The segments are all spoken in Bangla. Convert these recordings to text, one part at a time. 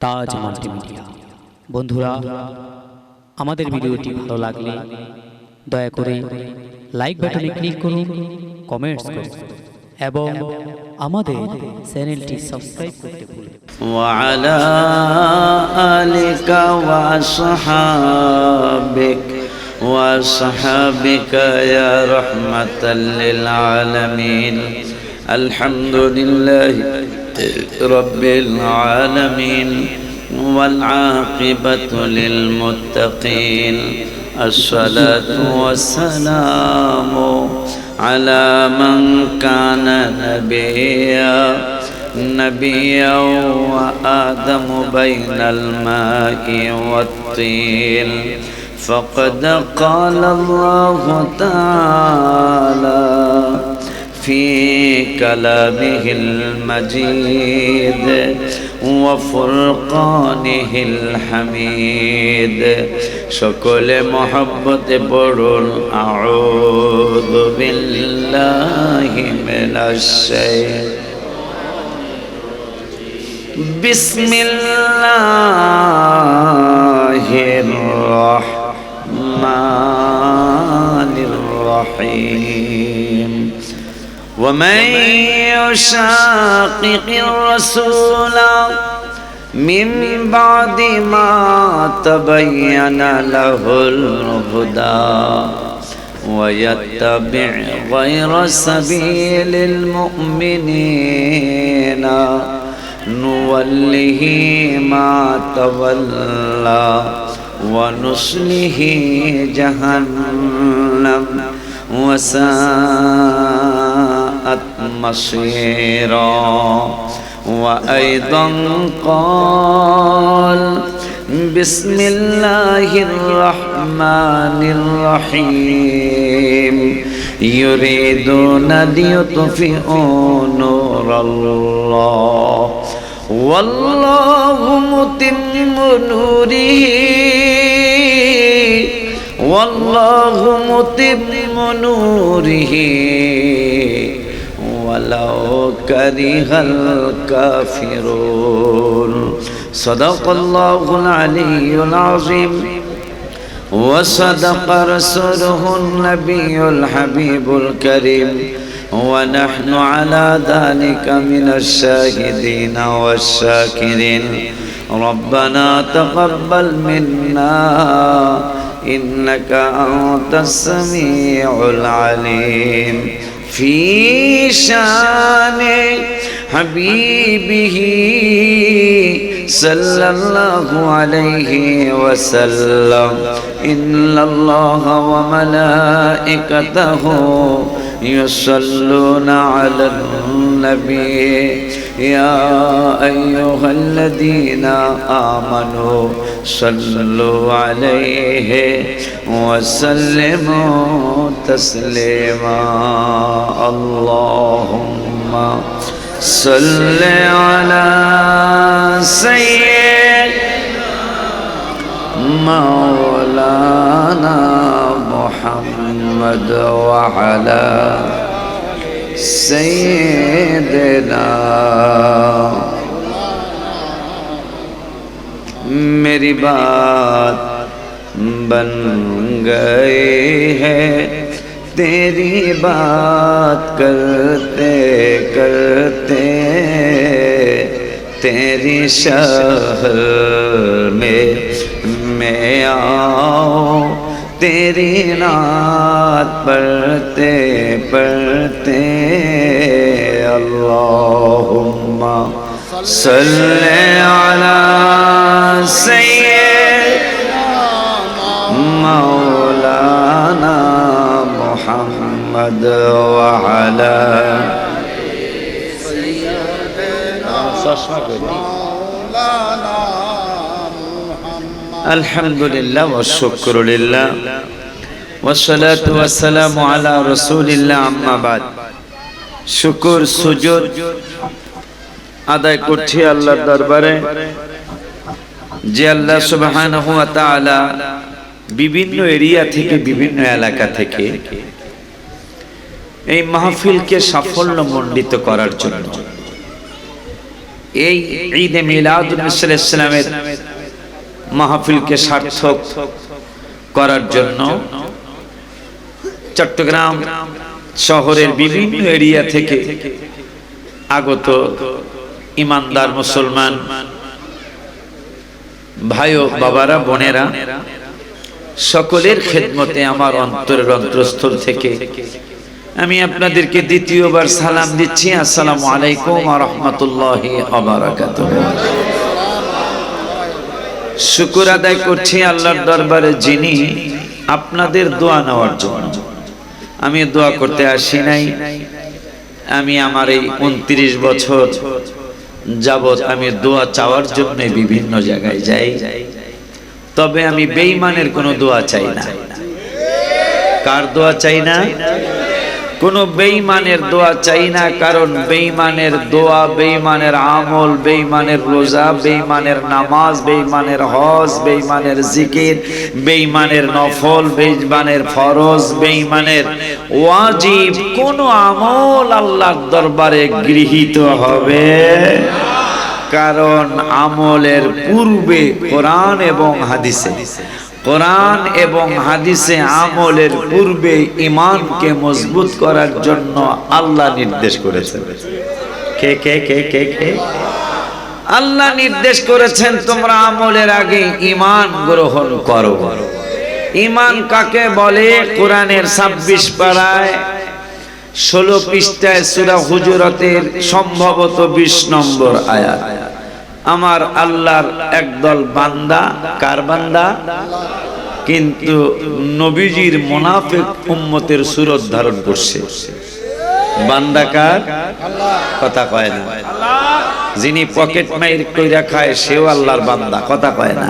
তাজ মাল্টিমিডিয়া। বন্ধুরা, আমাদের ভিডিওটি ভালো লাগলে দয়া করে লাইক বাটনে ক্লিক করুন, কমেন্টস করুন এবং আমাদের চ্যানেলটি সাবস্ক্রাইব করতে ভুলবেন না। وعلى آلك وصحابك يا رحمة للعالمين. الحمد لله رب العالمين والعاقبة للمتقين. الصلاة والسلام على من كان نبيا وآدم بين الماء والطين. فقد قال الله تعالى في كلامه المجيد وفرقانه الحميد. সকল মহব্বতে পড়ুন আউযু বিল্লাহি মিনাশ শাইতানির বিসমিল্লাহির রহমানির রহিম. ومن يشاقق الرسول من بعد ما تبين له الهدى ويتبع غير سبيل المؤمنين نوله ما تولى ونصله جهنم وساءت مصيرا. وأيضا قال بسم الله الرحمن الرحيم يريدون ليطفئوا نور الله والله متم نوره ولو كره الكافرون. صدق الله العلي العظيم وصدق رسوله النبي الحبيب الكريم. ونحن على ذلك من الشاهدين والشاكرين. ربنا تقبل منا إنك أنت السميع العليم. في شان حبيبه صلى الله عليه وسلم. إن الله وملائكته يصلون على النبي يا أيها الذين آمنوا صلوا عليه وسلموا تسليما. اللهم صل على مولانا محمد وعلى سيدنا. मेरी बात बन गई है तेरी बात करते करते. तेरी शहर में मैं आऊं तेरी नात पढ़ते पढ़ते. अल्लाहुम्मा सल्ले अला सय्यिदना मौलाना मुहम्मद व अला अल्हम्दुलिल्लाह व शुक्रुलिल्लाह वस्सलातु वस्सलामु अला रसूलिल्लाह. अम्मा बाद. शुक्र सुजूद আদায় করছি আল্লাহর দরবারে যে আল্লাহ সুবহানাহু ওয়া তাআলা বিভিন্ন এরিয়া থেকে বিভিন্ন এলাকা থেকে এই মাহফিলকে সাফল্যমণ্ডিত করার জন্য এই ঈদে মিলাদুন নবী সাল্লাল্লাহু আলাইহি ওয়াসাল্লামের মাহফিলকে সার্থক করার জন্য চট্টগ্রাম শহরের বিভিন্ন এরিয়া থেকে আগত ইমানদার মুসলমান ভাই ও বাবারা, বোনেরা, সকলের খেদমতে আমার অন্তরের অন্তরস্থল থেকে আমি আপনাদেরকে দ্বিতীয়বার সালাম দিচ্ছি। আসসালামু আলাইকুম ওয়া রাহমাতুল্লাহি ওয়া বারাকাতুহু। শুকর আদায় করছি আল্লাহর দরবারে, যিনি আপনাদের দোয়া নেওয়ার জন্য। আমি দোয়া করতে আসি নাই। আমি আমার এই 29 বছর যাবত আমি দোয়া চাওয়ার জন্য বিভিন্ন জায়গায় যাই, তবে আমি বেঈমানের কোনো দোয়া চাই না। কার দোয়া চাই না? কোনো বেঈমানের দোয়া চাই না। কারণ বেঈমানের দোয়া, বেঈমানের আমল, বেঈমানের রোজা, বেঈমানের নামাজ, বেঈমানের হজ, বেঈমানের জিকির, বেঈমানের নফল, বেঈমানের ফরজ, বেঈমানের ওয়াজিব কোন আমল আল্লাহর দরবারে গৃহীত হবে। কারণ আমলের পূর্বে কোরআন এবং হাদিসে, কোরআন এবং হাদিসে আমলের পূর্বে ঈমানকে মজবুত করার জন্য আল্লাহ নির্দেশ করেছেন। কে কে কে কে কে? আল্লাহ নির্দেশ করেছেন তোমরা আমলের আগে ঈমান গ্রহণ করো। ঈমান কাকে বলে? কোরআনের 26 পারায় 16 পৃষ্ঠায় সূরা হুজুরাতের সম্ভবত 20 নম্বর আয়াত। আমার আল্লাহর একদল বান্দা, কার বান্দা? কিন্তু নবীজির মুনাফিক উম্মতের সুরত ধারণ করছে। বান্দা কার? কথা কয় না। যিনি পকেট মাইর কইরা খায় সেও আল্লাহর বান্দা, কথা কয় না।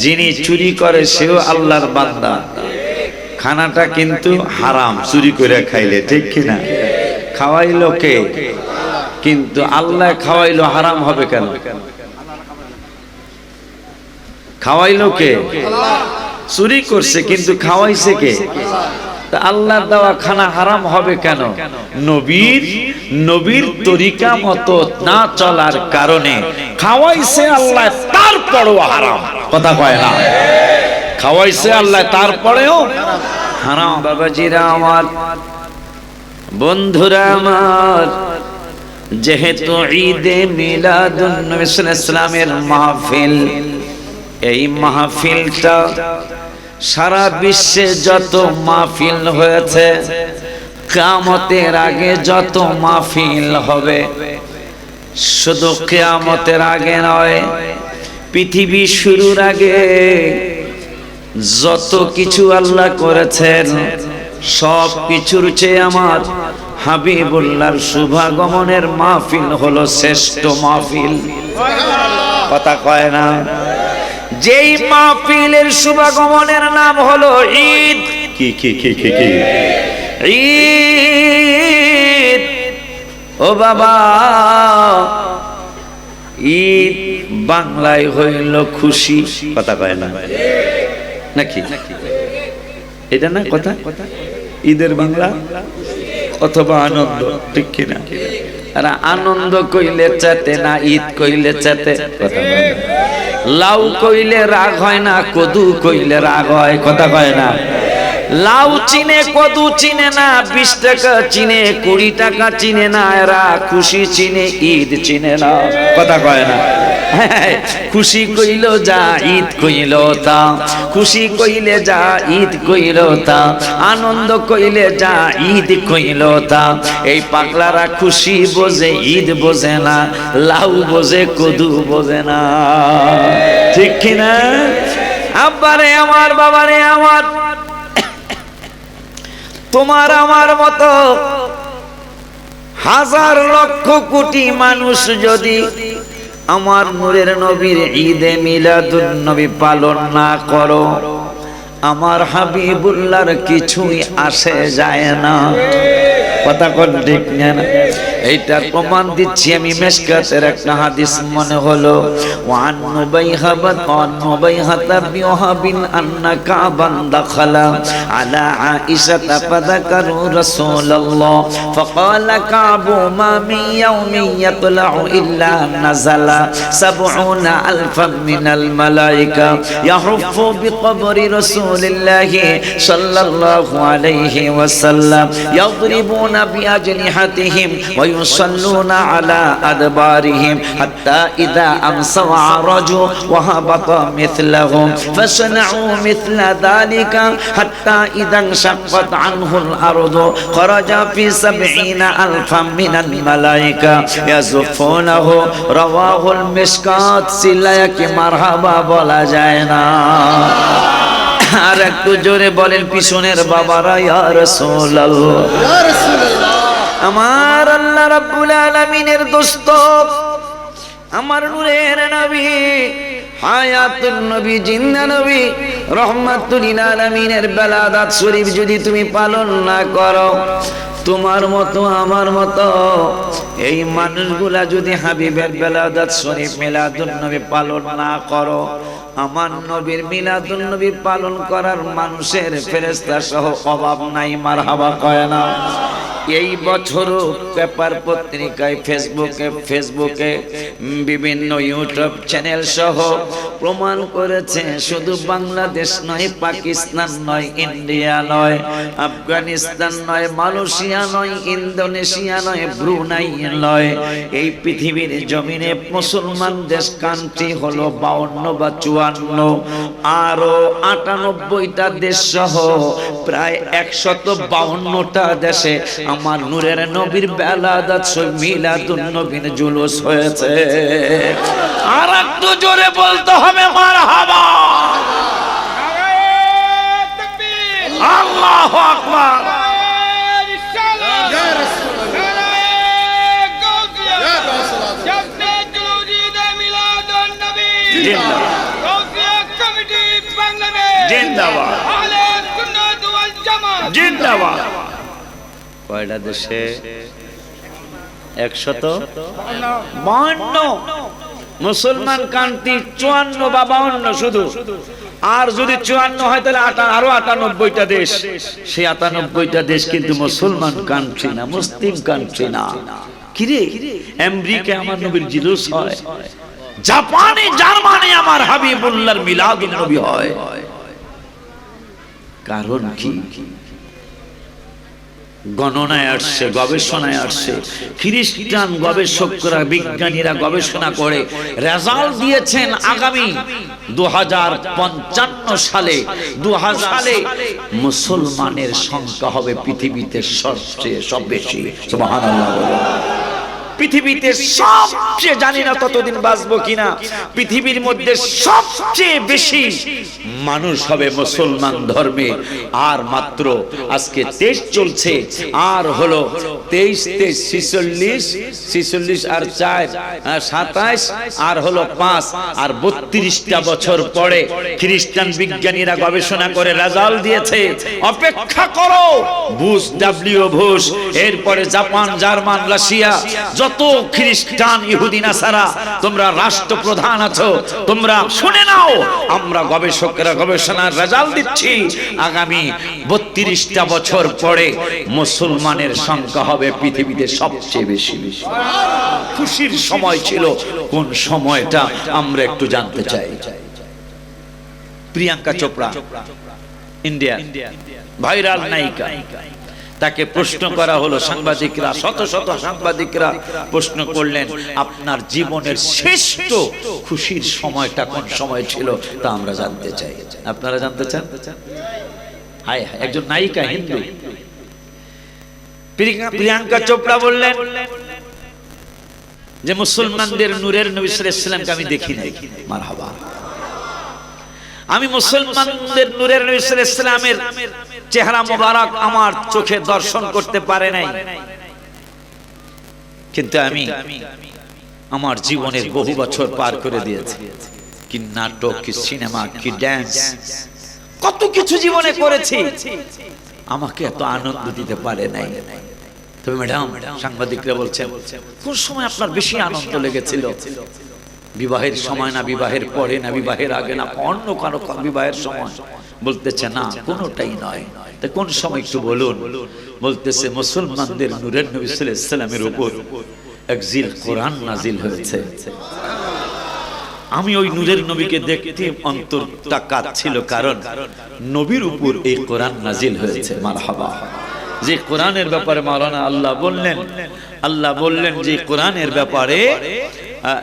যিনি চুরি করে সেও আল্লাহর বান্দা। খানাটা কিন্তু হারাম চুরি করে খাইলে, ঠিক কিনা? খাওয়াইলো কে? কিন্তু আল্লাহ খাওয়াইলো, হারাম হবে কেন? খাওয়াইলো কে? চুরি করছে কিন্তু খাওয়াইছে কে? তা আল্লাহর দেওয়া খানা হারাম হবে কেন? নবীর তরিকা মতো না চলার কারণে খাওয়াইছে আল্লাহ, তারপরেও হারাম, কথা কয় না। খাওয়াইছে আল্লাহ তারপরেও হারাম। বাবাজিরা আমার, বন্ধুরা আমার, যেহেতু ঈদে মিলাদুন নবী সাল্লাল্লাহু আলাইহি ওয়াসাল্লামের মাহফিল, এই মাহফিলটা সারা বিশ্বে যত মাহফিল হয়েছে, কিয়ামতের আগে যত মাহফিল হবে, শুধু কিয়ামতের আগে নয়, পৃথিবী শুরুর আগে যত কিছু আল্লাহ করেছেন সব কিছুর চেয়ে আমার হাবিবুল্লাহর শুভাগমনের মাহফিল হলো শ্রেষ্ঠ মাহফিল, কথা কয় না। যেই মাহফিলের শুভাগমনের নাম হলো ঈদ। কি কি কি কি কি? ঈদ। ও বাবা, ঈদ বাংলায় হইল খুশি, কথা কয় না নাকি? এটা না কথা? ঈদের বাংলা অথবা আনন্দ, ঠিক কিনা? আর আনন্দ কইলে চাতে না, ঈদ কইলে চাতে, কথা কয় না। লাউ কইলে রাগ হয় না, কদু কইলে রাগ হয়, কথা কয় না। লাউ চিনে, কদু চিনে না, 20 টাকা চিনে, 20 টাকা চিনে না, এরা খুশি চিনে, ঈদ চিনে না, কথা কয় না। খুশি কইল যা, ঈদ কইল তা, খুশি কইলে যা, ঈদ কইল তা, আনন্দ কইলে যা, ঈদ কইল তা। এই পাগলারা খুশি বোঝে, ঈদ বোঝে না, লাউ বোঝে, কদু বোঝে না, ঠিক কিনা? আব্বারে আমার, বাবারে আমার, তোমার আমার মতো হাজার লক্ষ কোটি মানুষ যদি আমার নূরের নবীর ঈদে মিলাদুন নবী পালন না করো, আমার হাবিবুল্লাহর কিছুই আসে যায় না, কথা কোন ঠিক না? এইটার প্রমাণ দিচ্ছি আমি মিশকাতের একটা হাদিস মনে হলো ওয়ান নুবাইহাতা বিওয়াহাবিন আন্না কাবান দাখালা আলা আয়েশা ফাযাকারু রাসূলুল্লাহ ফাকালা কাবু মা মিন ইয়াউমিন ইয়াতলাউ ইল্লা নাযালা 70 আলফান মিনাল মালায়েকা ইয়াহুফু বিকবরি রাসূলিল্লাহি সাল্লাল্লাহু আলাইহি ওয়াসাল্লাম ইয়াদরিবুনা বিআজনিহাতিহিম ওয়া ইউসাল্লুনা আলা আদবারিহিম হাত্তা ইযা আমসাউ আরাজু ওয়া হাবাতা মিথলাহুম ফাসনাউ মিথলা যালিকা হাত্তা ইযা শাক্কাত আনহুল আরদু খরাজা ফি 70 আলফান মিনাল মালায়েকা ইয়াযুফুনাহু রাওয়াহুল মিশকাত সিলায়া কি মারহাবা বলা যায় না আর একটু জোরে বলেন পিছনের বাবারা ইয়া রাসূলুল্লাহ ইয়া রাসূলুল্লাহ আমার আল্লাহ রাব্বুল আলামিনের দোস্ত আমার নূরের নবী হায়াতুন নবী জিন্দা নবী রহমাতুল লিল আলামিনের বেলাদাত শরীফ যদি তুমি পালন না করো তোমার মতো আমার মতো এই মানুষগুলা যদি হাবিবের বেলাদাত শরীফ মিলাদুন নবী পালন না করো আমার নবীর মিলাদুন নবী পালন করার মানুষের ফেরেশতা সহ অভাব নাই মারহাবা কয় না এই বছরও পেপার পত্রিকায় ফেসবুকে বিভিন্ন ইউটিউব চ্যানেল সহ প্রমাণ করেছে শুধু বাংলাদেশ নয় পাকিস্তান নয় ইন্ডিয়া নয় আফগানিস্তান নয় মালয়েশিয়া নয় ইন্দোনেশিয়া নয় ব্রুনাই নয় এই পৃথিবীর জমিনে মুসলমান দেশ কান্ট্রি হলো 52 বা 54 আরো 98টা দেশ সহ প্রায় 152টা দেশে আমার নূরের নবীর বেলাদাত শরীফ মিলাদুন নবীর জুলুস হয়েছে আর একটু জোরে বলতে হবে মারহাবা আল্লাহু আকবার জিন্দাবাদ জিন্দাবাদ কয়টা দেশে 152 মুসলমান কান্ট্রি 54 বা 52 শুধু আর যদি 54 হয় তাহলে আরো 98টা দেশ সেই 98টা দেশ কিন্তু মুসলমান কান্ট্রি না মুসলিম কান্ট্রি না কিরে আমেরিকা আমার নবীর জুলুস হয় জাপানে জার্মানি আমার হাবিবুল্লাহর মিলাদুন নবী হয় কারণ কি গণনায় আসছে গবেষণায় আসছে খ্রিস্টান গবেষকরা বিজ্ঞানীরা গবেষণা করে রেজাল্ট দিয়েছেন আগামী 2055 সালে 2000 সালে মুসলমানের সংখ্যা হবে পৃথিবীতে সব বেশি সুবহানাল্লাহ পৃথিবীতে সবচেয়ে জানি না ততদিন বাঁচবো কিনা পৃথিবীর মধ্যে সবচেয়ে বেশি মানুষ হবে মুসলমান ধর্মে আর মাত্র আজকে 23 চলছে আর হলো 23 46 আর 4 27 আর হলো 5 আর 32টা বছর পরে খ্রিস্টান বিজ্ঞানীরা গবেষণা করে রেজাল্ট দিয়েছে অপেক্ষা করো বুশ বুশ এরপরে জাপান জার্মান রাশিয়া যত খ্রিস্টান ইহুদি নাসারা তোমরা রাষ্ট্রপ্রধান আছো তোমরা শুনে নাও আমরা গবেষকরা গবেষণার রেজাল্ট দিচ্ছি আগামী 32টা বছর পরে মুসলমানের সংখ্যা হবে পৃথিবীতে সবচেয়ে বেশি খুশির সময় ছিল কোন সময়টা আমরা একটু জানতে চাই প্রিয়াঙ্কা চোপড়া ইন্ডিয়া ভাইরাল নায়িকা তাকে প্রশ্ন করা হলো সাংবাদিকরা শত শত সাংবাদিকরা প্রশ্ন করলেন আপনার জীবনের শ্রেষ্ঠ খুশির সময়টা কোন সময় ছিল তা আমরা জানতে চাই আপনারা জানতে চান হায় হায় একজন নায়িকা হিন্দু প্রিয়াঙ্কা চোপড়া বললেন যে মুসলমানদের নূরের নবী সাল্লাল্লাহু আলাইহি ওয়াসাল্লামকে আমি দেখি নাই মারহাবা আমি মুসলমানদের নূরের নবী সাল্লাল্লাহু আলাইহি ওয়াসাল্লামের চেহারা মোবারক আমার চোখে দর্শন করতে পারে নাই কিন্তু আমি আমার জীবনের বহু বছর পার করে দিয়েছি কি নাটক কি সিনেমা কি ডান্স কত কিছু জীবনে করেছি আমাকে এত আনন্দ দিতে পারে নাই তবে ম্যাডাম, সাংবাদিকরা বলছেন কোন সময় আপনার বেশি আনন্দ লেগেছিল? বিবাহের সময় না বিবাহের পরে না বিবাহের আগে না অন্য কারো বিবাহের সময়? বলতেছে না, কোনোটাই নয়। তা কোন সময় একটু বলুন? বলতেছে মুসলমানদের নূরের নবী সাল্লাল্লাহু আলাইহি ওয়াসাল্লামের উপর এক জিল কোরআন নাজিল হয়েছে। আমি ওই নূরের নবীকে দেখতে অন্তরটা কাঁদছিল, কারণ নবীর উপর এই কোরআন নাজিল হয়েছে। মারহাবা। যে কোরআনের ব্যাপারে মাওলানা আল্লাহ বললেন যে কোরআনের ব্যাপারে,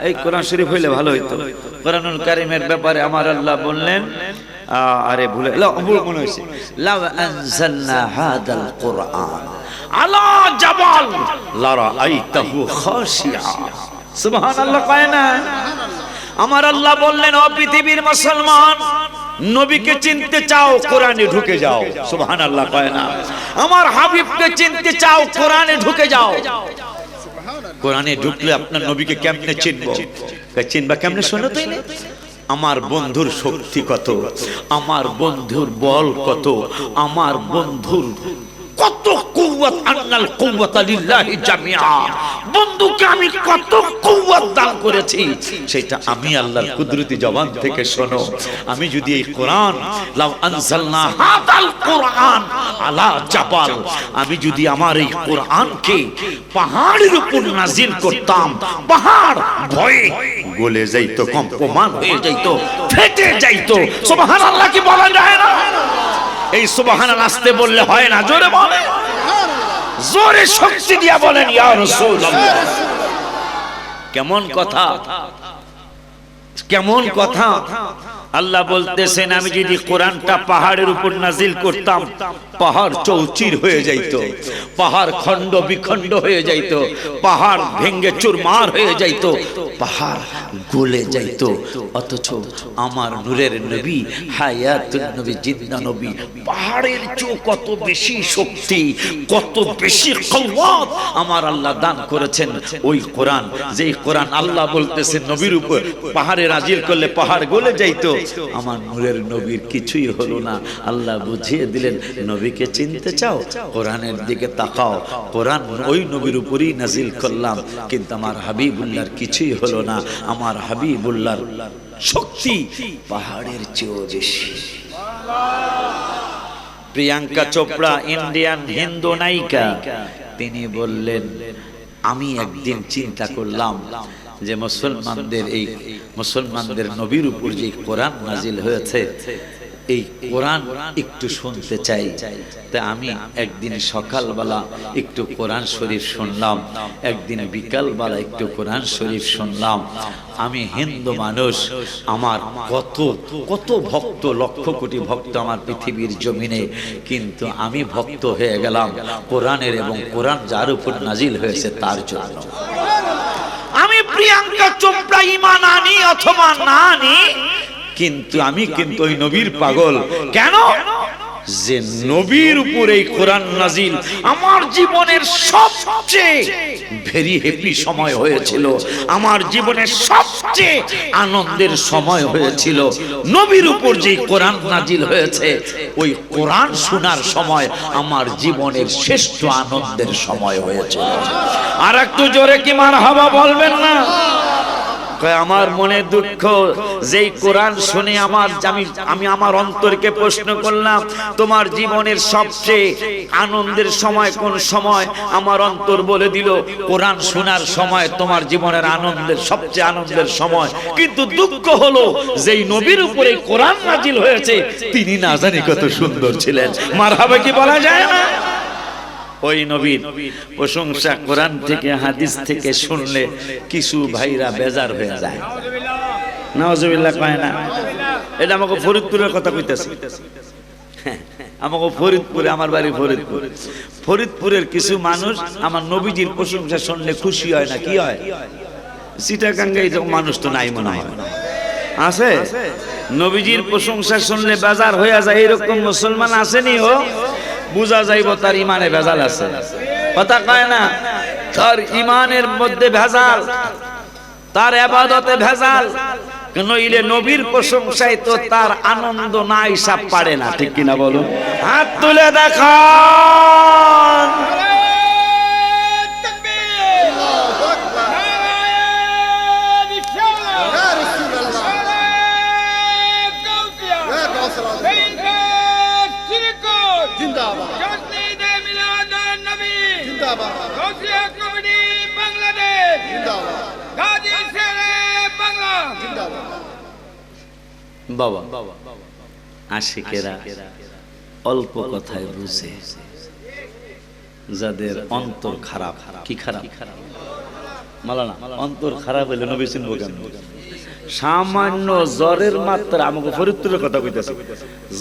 এই কোরআন শরীফ হইলে ভালো হইতো, কোরআনুল কারীমের ব্যাপারে আমার আল্লাহ বললেন, আরে ভুলে মনে হয়েছে, লাউ আনজালনা হাদাল কোরআন আলা জাবাল লারাআইতাহু খাশিয়া। সুবহানাল্লাহ কয় না? আমার আল্লাহ বললেন, ও পৃথিবীর মুসলমান, নবীকে চিনতে চাও, কোরআনে ঢুকে যাও। সুবহানাল্লাহ কয় না? আমার হাবিবকে চিনতে চাও, কোরআনে ঢুকে যাও। কোরআনে ঢুকলে আপনার নবীকে কেমনে চিনবো? চিনবা কেমনে? শোনো তো, আমার বন্ধুর শক্তি কত, আমার বন্ধুর বল কত, আমার বন্ধুর কত কুওয়াত, আন্নাল কুওয়াতা লিল্লাহি জামিআ। বন্ধুকে আমি কত কুওয়াত দান করেছি, সেটা আমি আল্লাহর কুদরতি জবান থেকে শোনো। আমি যদি এই কোরআন, লাউ আনজালনা হাদাল কোরআন আলা জাবাল, আমি যদি আমার এই কোরআনকে পাহাড়ের উপর নাজিল করতাম, পাহাড় ভয়ে গলে যাইতো, কম্পমান হয়ে যাইতো, ফেটে যাইতো। সুবহানাল্লাহ কি বলা যায় না? এই সুবহানাল্লাহ আস্তে বললে হয় না, জোরে বলেন, জোরে শক্তি দিয়া বলেন, ইয়া রাসূলুল্লাহ। কেমন কথা, কেমন কথা! আল্লাহ বলতেছেন, আমি যদি কোরআনটা পাহাড়ের উপর নাজিল করতাম, পাহাড় চৌচির হয়ে যাইতো, পাহাড় খণ্ড বিখণ্ড হয়ে যাইতো, পাহাড় ভেঙ্গে চুরমার হয়ে যাইতো, পাহাড় গলে যাইতো। অথচ আমার নূরের নবী, হায়াতুন নবী, জিন্দা নবী, পাহাড়ের চেয়ে কত বেশি শক্তি, কত বেশি কুওয়াত আমার আল্লাহ দান করেছেন ওই কোরআন। যেই কোরআন আল্লাহ বলতেছেন নবীর উপর পাহাড়ে নাজিল করলে পাহাড় গলে যাইতো, আমার নূরের নবীর কিছুই হলো না। আল্লাহ বুঝিয়ে দিলেন, নবীকে চিনতে চাও, কোরআনের দিকে তাকাও, কোরআন ওই নবীর উপরই নাজিল করলাম, কিন্তু আমার হাবিবুল্লাহর কিছুই হলো না। আমার হাবিবুল্লাহর শক্তি পাহাড়ের চেয়েও বেশি। প্রিয়াঙ্কা চোপড়া, ইন্ডিয়ান হিন্দু নায়িকা, তিনি বললেন, আমি একদিন চিন্তা করলাম যে মুসলমানদের নবীর উপর যে কোরআন নাজিল হয়েছে, এই কোরআন একটু শুনতে চাই। তাই আমি একদিন সকালবেলা একটু কোরআন শরীফ শুনলাম, একদিন বিকালবেলা একটু কোরআন শরীফ শুনলাম। আমি হিন্দু মানুষ, আমার কত কত ভক্ত, লক্ষ কোটি ভক্ত আমার পৃথিবীর জমিনে, কিন্তু আমি ভক্ত হয়ে গেলাম কোরআনের, এবং কোরআন যার উপর নাজিল হয়েছে তার জন্য। আমি প্রিয়াঙ্কা চোপড়া ঈমান আনি অথবা না আনি, কিন্তু আমি কিন্তু ওই নবীর পাগল। কেন? যে নবীর উপর এই কোরআন নাজিল আমার জীবনের সবচেয়ে ভেরি হ্যাপি সময় হয়েছিল, আমার জীবনের সবচেয়ে আনন্দের সময় হয়েছিল। নবীর উপর যে কোরআন নাজিল হয়েছে, ওই কোরআন শোনার সময় আমার জীবনের শ্রেষ্ঠ আনন্দের সময় হয়েছিল। আর একটু জোরে কি মারহাবা বলবেন না? আমার মনে দুঃখ, যেই কোরআন শুনে আমি আমার অন্তরকে প্রশ্ন করলাম, তোমার জীবনের সবচেয়ে আনন্দের সময় কোন সময়? আমার অন্তর বলে দিল, কোরআন শোনার সময় তোমার জীবনের আনন্দের সবচেয়ে আনন্দের সময়। কিন্তু দুঃখ হলো, যেই নবীর উপরে কোরআন নাজিল হয়েছে, তিনি না জানি কত সুন্দর ছিলেন। মারহাবা কি বলা যায় না? ওই নবীর প্রশংসা কোরআন থেকে, হাদিস থেকে শুনলে কিছু ভাইরা বেজার হয়ে যায়। নাউজুবিল্লাহ কয় না? এটা আমাকে ফরিদপুরের কথা কইতেছে। আমাকে ফরিদপুরে, আমার বাড়ি ফরিদপুর। ফরিদপুরের কিছু মানুষ আমার নবীজির প্রশংসা শুনলে খুশি হয় না। কি হয়? চিটাগাঙ্গে এরকম মানুষ তো নাই মনে হয়, আছে? নবীজির প্রশংসা শুনলে বেজার হয়ে যায়, এরকম মুসলমান আসেনি? ও বুঝা যাইব তার ইমানে ভেজাল আছে। কথা কয় না? তার ইমানের মধ্যে ভেজাল, তার ইবাদতে ভেজাল। নইলে নবীর প্রশংসায় তো তার আনন্দ না, হিসাব পারে না। ঠিক কিনা বলুন? হাত তুলে দেখান। গৌসিয়া কমিটি বাংলাদেশ গাজী শেরে বাংলা বাবা আশিকেরা অল্প কথায় বুঝে, যাদের অন্তর খারাপ। কি খারাপ? মালানা অন্তর খারাপ হইলে নবী চিনবো কেন? সামান্য জ্বরের মাত্রা, আমাকে ফরিদপুরের কথা কইতেছে,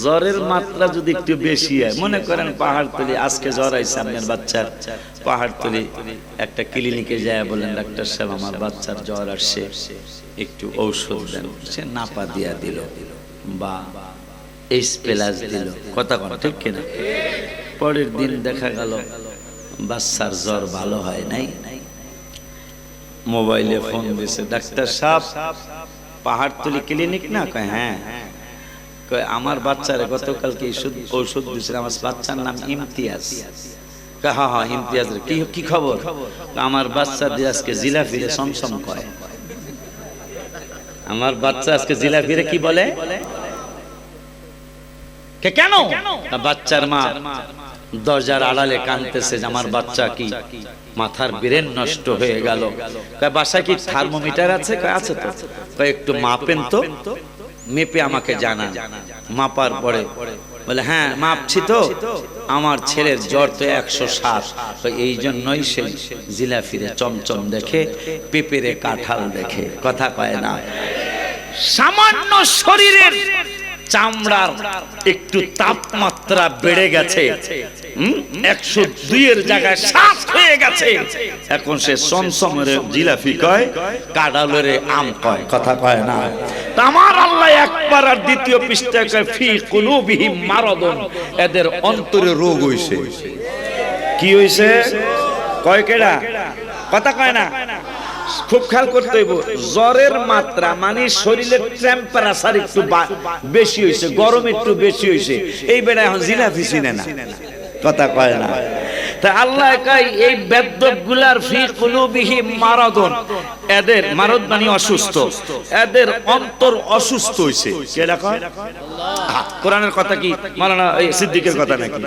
জ্বরের মাত্রা যদি একটু বেশি হয়, মনে করেন পাহাড়তলি আজকে জ্বর আইছে আপনার বাচ্চার, পাহাড়তলি একটা ক্লিনিকে যায় বলেন ডাক্তার সাহেব আমার বাচ্চার জ্বর আসছে, একটু ঔষধ দেন, সে নাপা দিয়া দিল বা এইচ+ দিল, কথা কোন ঠিক কিনা? পরের দিন দেখা গেল বাচ্চার জ্বর ভালো হয় নাই, মোবাইলে ফোন দিয়েছে, ডাক্তার সাহেব পাহাড়তলি ক্লিনিক না? কয় হ্যাঁ। কয় আমার বাচ্চারে গতকালকে ঔষধ দিয়েছিল, আমার বাচ্চার নাম ইমতিয়াজ। কয় হ্যাঁ হ্যাঁ ইমতিয়াজ, কি খবর? আমার বাচ্চা দিয়ে আজকে জিলাপিরে সমসম কয়। আমার বাচ্চা আজকে জিলাপিরে কি বলে? কেন? বাচ্চার মা দরজার আড়ালে কাঁদতেছে যে আমার বাচ্চা কি মাথার ব্রেন নষ্ট হয়ে গেল। বাসায় কি থার্মোমিটার আছে? আছে তো। একটু মাপেন তো, মেপে আমাকে জানান। মাপার পরে বলে হ্যাঁ মাপছি তো, আমার ছেলের জ্বর তো 107। এই জন্যই সে জিলাপিরে চমচম দেখে, পেঁপেরে কাঁঠাল দেখে, কথা কয় না। সামান্য শরীরের চামড়ার একটু তাপমাত্রা বেড়ে গেছে, 102 এর জায়গায় 7 হয়ে গেছে, এখন সে সমসমের জিলাপি কয়, কাঁঠালের আম কয়, কথা কয় না। আমার আল্লাহ একবার আর দ্বিতীয় পৃষ্ঠায় কয় ফি কুলুবিহিম মারাদুন, এদের অন্তরে রোগ হইছে। কি হইছে? কয় কেডা? কথা কয় না। খুব খেয়াল করতে হইব, জ্বরের মাত্রা মানে শরীরের টেম্পারেচার একটু বেশি হইছে, গরম একটু বেশি হইছে, এই বেড়া এখন জিলাপি চিনে না, কথা কয় না। তা আল্লাহ কয় এই বেদ্যপগুলার ফি কুলুবিহিম মারাদুন, এদের মারদ মানে অসুস্থ, এদের অন্তর অসুস্থ হইছে। কেডা কয়? আল্লাহ। কোরআনের কথা কি মাওলানা সিদ্দিকের কথা নাকি?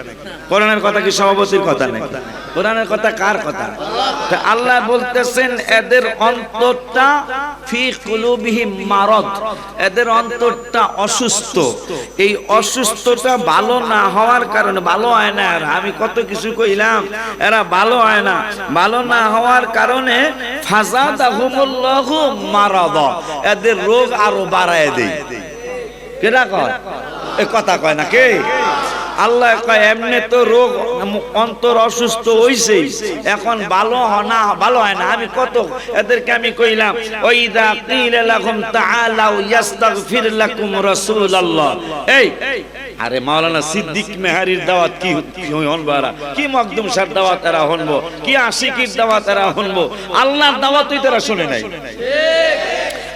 কোরআনের কথা কি সভাপতির কথা নাকি? কোরআনের কথা কার কথা? আল্লাহ বলতেছেন এদের অন্তরটা ফি কুলুবিহিম মারাদ, এদের অন্তরটা অসুস্থ। এই অসুস্থতা ভালো না হওয়ার কারণে, ভালো হয় না, আমি কত কিছু কইলাম, এরা ভালো হয় না, ভালো না হওয়ার কারণে ফাযাদাহুমুল্লাহু মারাদা, এদের রোগ আরো বাড়ায় দেয়। কেডা কয়? এ কথা কয় না কে? আল্লাহ কয় এমনি তো রোগ অন্তর অসুস্থ হইছে, এখন ভালো হয় না। আমি কত এদেরকে আমি কইলাম, ওয়াইদা কিলা লাহুম তাআলাউ ইস্তাগফির লাকুম রাসূলুল্লাহ। এই আরে মাওলানা সিদ্দিক মেহারির দাওয়াত কি হনবারা, কি মখদুম শাহর দাওয়াত এরা হনবো, কি আশিকির দাওয়াত এরা হনবো, আল্লাহর দাওয়াতই তারা শুনে নাই।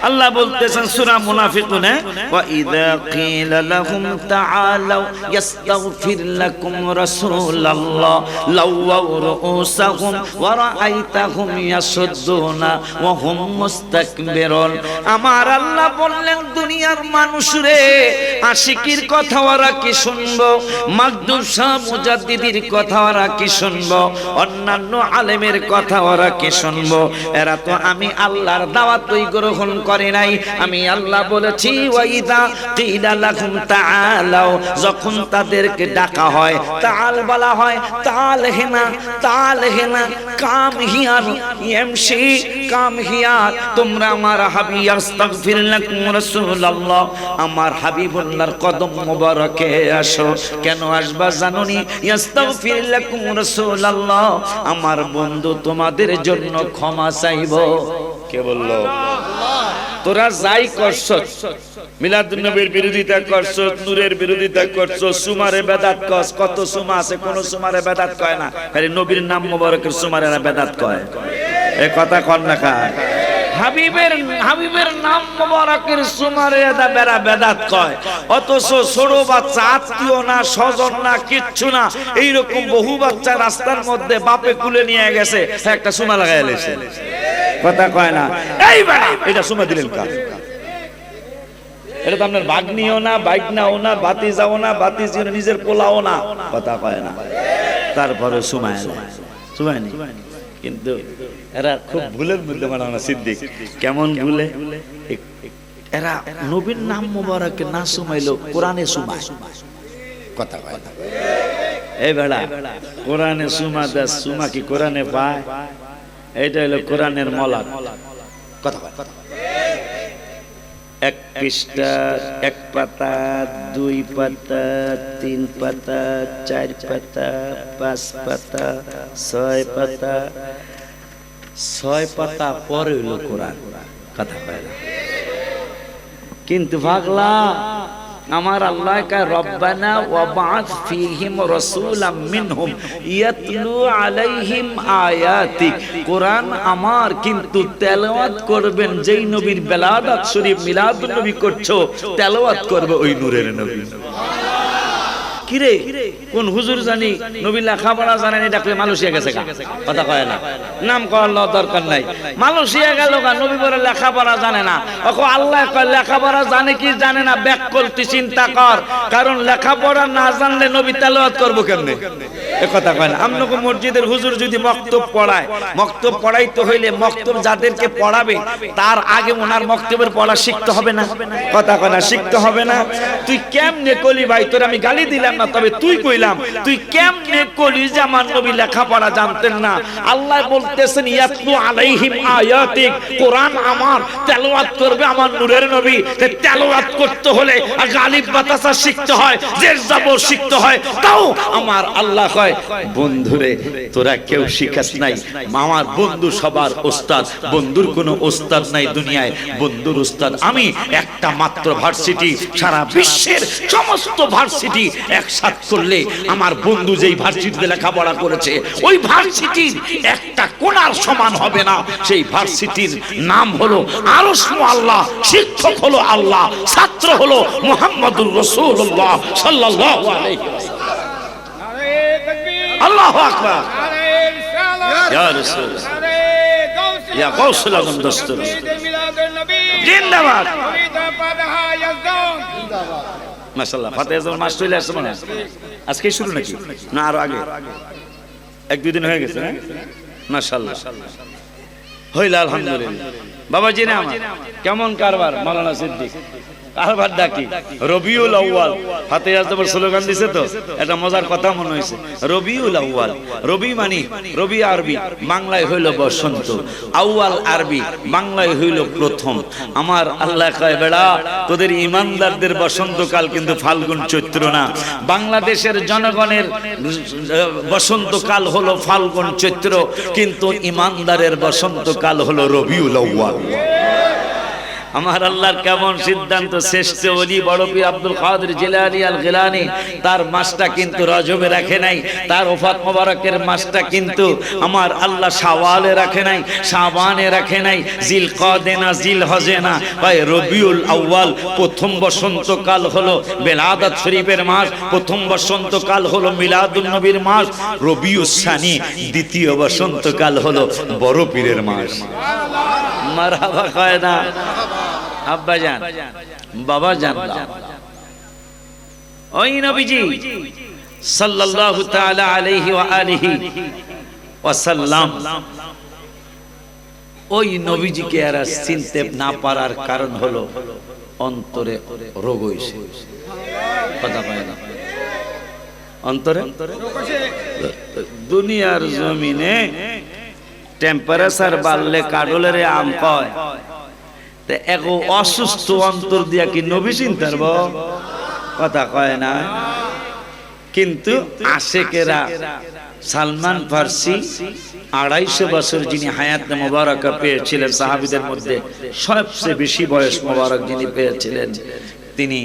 আল্লাহ বলতেছেন সূরা মুনাফিকুনে, ওয়া ইযা কিলা লাহুম তাআলাউ ইস্তাগফির লাকুম রাসূলুল্লাহ লাওয়াউ রুউসাহুম ওয়া রাআইতাহুম ইয়াসুদ্দুনা ওয়া হুম মুস্তাকবিরুন। আমার আল্লাহ বললেন দুনিয়ার মানুষ রে, আশিকির কথা ওরা কি শুনবো, মাকদুম শাহ মুজাদ্দিদির কথা ওরা কি শুনবো, অন্যান্য আলেমের কথা ওরা কি শুনবো? এরা তো আমি আল্লাহর দাওয়াতই গ্রহণ করে নাই। আমি আল্লাহ বলেছি ওয়াইদা কিলা লাহুম তাআলাউ, যখন তাদেরকে ডাকা হয়, তাআল বলা হয়, তাআল হেনা কাম হিয়ার ইয়ামশি কাম হিয়ার, তোমরা আমার হাবিব আস্তাগফির লাকুম রাসূলুল্লাহ, আমার হাবিবুল্লাহর কদম মোবারকে আসো। কেন আসবা জানোনি? আস্তাগফির লাকুম রাসূলুল্লাহ, আমার বন্ধু তোমাদের জন্য ক্ষমা চাইবো। কে বললো? তোরা যাই করছস, মিলাদুন নবীর বিরোধিতা করছস, নূরের বিরোধিতা করছস, সুমারে বেদাত করছস, কত সুমা আছে, কোন সুমারে বেদাত কয় না, খালি নবীর নাম মোবারকের সুমারে বেদাত কয়। এই কথা কন না খায়। হাবিবের নাম মোবারকের সুমারে বেড়া বেদাত কয়, অথচ ছোট বাচ্চা, আত্মীয় না, স্বজন না, কিচ্ছু না, এইরকম বহু বাচ্চা রাস্তার মধ্যে বাপে কুলে নিয়ে গেছে, একটা সুমা লাগাই লেছে, কথা কয় না। এই বেড়া এটা সুমা দিলেন কার? এটা তো আপনার ভাগ্নিও না, বাইকনাও না, বাতিজাও না, বাতিজি নিজের পোলাও না, কথা কয় না। তারপরে সুমা এলো, চুবায়নি, কিন্তু এরা খুব ভুলের মধ্যে মারানা সিদ্দিক। কেমন ভুলে? এরা নবীর নাম মোবারকে না সুমাইলো কোরআনে সুমায়। কথা কয় না এই বেড়া, কোরআনে সুমা দেয়, সুমা কি কোরআনে পায়? এইটা হলো কোরআনের মলাক। কথা কয়, এক পৃষ্ঠা, এক পাতা, দুই পাতা, তিন পাতা, চার পাতা, পাঁচ পাতা, ছয় পাতা, ছয় পাতা পরে হইল কোরআন। কথা কয় না, কিন্তু পাগলা আমার আল্লাহ কা রব্বানা ওয়া বা'আথ ফীহিম রাসূলাম মিনহুম ইয়াতলু আলাইহিম আয়াতিক। কোরআন আমার, কিন্তু তেলাওয়াত করবেন যেই নবীর বেলাদাত শরীফ মিলাদুন নবী করছো, তেলাওয়াত করবে ওই নূরের নবী। কিরে কোন হুজুর জানি নবী লেখাপড়া জানেন, ডাকলে মালয়েশিয়া গেছে গা। কথা কয় না, নাম করার দরকার নাই। মালয়েশিয়া গেল গা, নবী বলে লেখাপড়া জানে না। ওকে আল্লাহ কয় লেখাপড়া জানে কি জানে না ব্যাক করতে চিন্তা কর, কারণ লেখাপড়া না জানলে নবী তেলাওয়াত করবো কেমনে? এ কথা কয় না। আপনাকে মসজিদের হুজুর যদি মক্তব পড়ায়, মক্তব পড়াইতে হইলে মক্তব যাদেরকে পড়াবে তার আগে ওনার মক্তবের পড়া শিখতে হবে না? কথা কয় না, শিখতে হবে না? তুই কেমনে কলি ভাই, তোর আমি গালি দিলাম না, তবে তুই কইলাম তুই কেমনে কলি যে আমার নবী লেখাপড়া জানতেন না? আল্লাহ বলতেছেন ইয়াতলু আলাইহিম আয়াতিক, কোরআন আমার, তেলাওয়াত করবে আমার নূরের নবী। তেলাওয়াত করতে হলে গালিব বাতাসা শিখতে হয়, জের জবর শিখতে হয়। তাও আমার আল্লাহ কয় বন্ধুরে তোরা কেউ শিখাস নাই, আমার বন্ধু সবার ওস্তাদ, বন্ধুর কোনো ওস্তাদ নাই দুনিয়ায়, বন্ধুর ওস্তাদ আমি। একটা মাত্র ভার্সিটি, সারা বিশ্বের সমস্ত ভার্সিটি একসাথ করলে আমার বন্ধু যেই ভার্সিটিতে লেখাপড়া করেছে ওই ভার্সিটির একটা কোণার সমান হবে না। সেই ভার্সিটির নাম হলো আরশ আল্লাহ, শিক্ষক হলো আল্লাহ, ছাত্র হলো মুহাম্মদুর রাসূলুল্লাহ সাল্লাল্লাহু আলাইহি ওয়াসাল্লাম। আল্লাহু আকবার, ইয়া রাসূল, ইয়া গাউসুল আযম দস্তর, জিন্দাবাদ, মাশাআল্লাহ। ফাতিহা যখন মাস চলে আসছে মনে আজকে শুরু নাকি না আরো আগে? এক দুই দিন হয়ে গেছে না? মাশাআল্লাহ, হইল আলহামদুলিল্লাহ। বাবাজি না আমার কেমন কারবার? মাওলানা সিদ্দিক কারবার ডাকি রবিউল আউয়াল। ফাতিহা যখন স্লোগান দিছে তো এটা মজার কথা মনে হয়েছে। রবিউল আউয়াল, রবি মানে রবি আরবি, বাংলায় হইল বসন্ত, আউয়াল আরবি, বাংলায় হইল প্রথম। আমার আল্লাহ কয় বেড়া তোদের ইমানদারদের বসন্তকাল কিন্তু ফাল্গুন চৈত্র না, বাংলাদেশের জনগণের বসন্তকাল হলো ফাল্গুন চৈত্র, কিন্তু ইমানদারের বসন্তকাল হলো রবিউল আউয়াল। আমার আল্লাহর কেমন সিদ্ধান্ত! শ্রেষ্ঠ ওলি বড় পীর আব্দুল কাদের জিলানী আল গিলানী তার মাসটা কিন্তু রজবে রাখে নাই, তার ওফাত মোবারকের মাসটা কিন্তু আমার আল্লাহ শাওয়ালে রাখে নাই, শাবানে রাখে নাই, জিলকাদে না, জিলহজে না, ভাই রবিউল আউয়াল। প্রথম বসন্তকাল হলো বেলাদাত শরীফের মাস, প্রথম বসন্তকাল হলো মিলাদুন নবীর মাস। রবিউস সানি দ্বিতীয় বসন্তকাল হলো বড় পীরের মাস। মারহাবা কয় না আব্বা জান, বাবা জান? ওই নবীজি সাল্লাল্লাহু তাআলা আলাইহি ওয়া আলিহি ওয়াসাল্লাম, ওই নবীজিকে এরা চিনতে না পারার কারণ হলো অন্তরে রোগ হইছে। কথা কয় না, অন্তরে। দুনিয়ার জমিনে টেম্পারেচার বাড়লে কাডলের আম কয়, এক অসুস্থ অন্তর দিয়া কি নবী চিনতে পারব? কথা কয় না। কিন্তু আশেকেরা সালমান ফার্সি 250 বছর যিনি হায়াতে মোবারকা পেয়েছিলেন, সাহাবীদের মধ্যে সবচেয়ে বেশি বয়স মোবারক যিনি পেয়েছিলেন, তিনি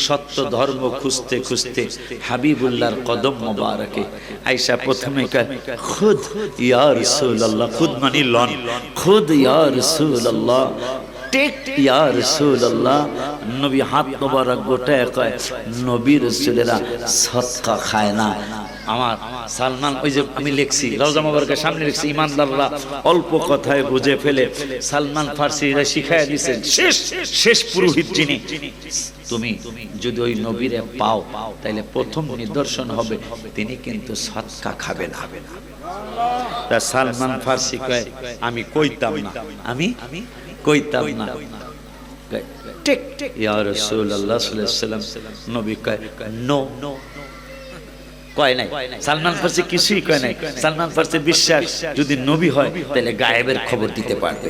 সত্য ধর্ম খুঁজতে খুঁজতে হাবিবুল্লাহর কদম মোবারকে আয়েশা প্রথমে কয় খুদ ইয়া রাসূলুল্লাহ, খুদ মানে লন, খুদ ইয়া রাসূলুল্লাহ, টেক ইয়া রাসূলুল্লাহ। নবী হাত মোবারক গোটায় কয় নবী রাসূলেরা সদকা খায় না। আমার সালমান, ওই যে আমি লিখছি রওজা মোবারকের সামনে লিখছি, ইমানদাররা অল্প কথায় বুঝে ফেলে। সালমান ফার্সিরা শিখায় দিয়েছেন শেষ পুরোহিত যিনি, তুমি যদি ওই নবীরে পাও তাহলে প্রথম নিদর্শন হবে তিনি কিন্তু সদকা খাবে না। তা সালমান ফার্সি কয় আমি কইতাম না, আমি কইতাম না। ঠিক ইয়া রাসূলুল্লাহ সাল্লাল্লাহু আলাইহি ওয়াসাল্লাম। নবী কয় নো, কয় নাই। সালমান ফার্সি কিছুই কয় নাই। সালমান ফার্সির বিশ্বাস যদি নবী হয় তাহলে গায়েবের খবর দিতে পারবে।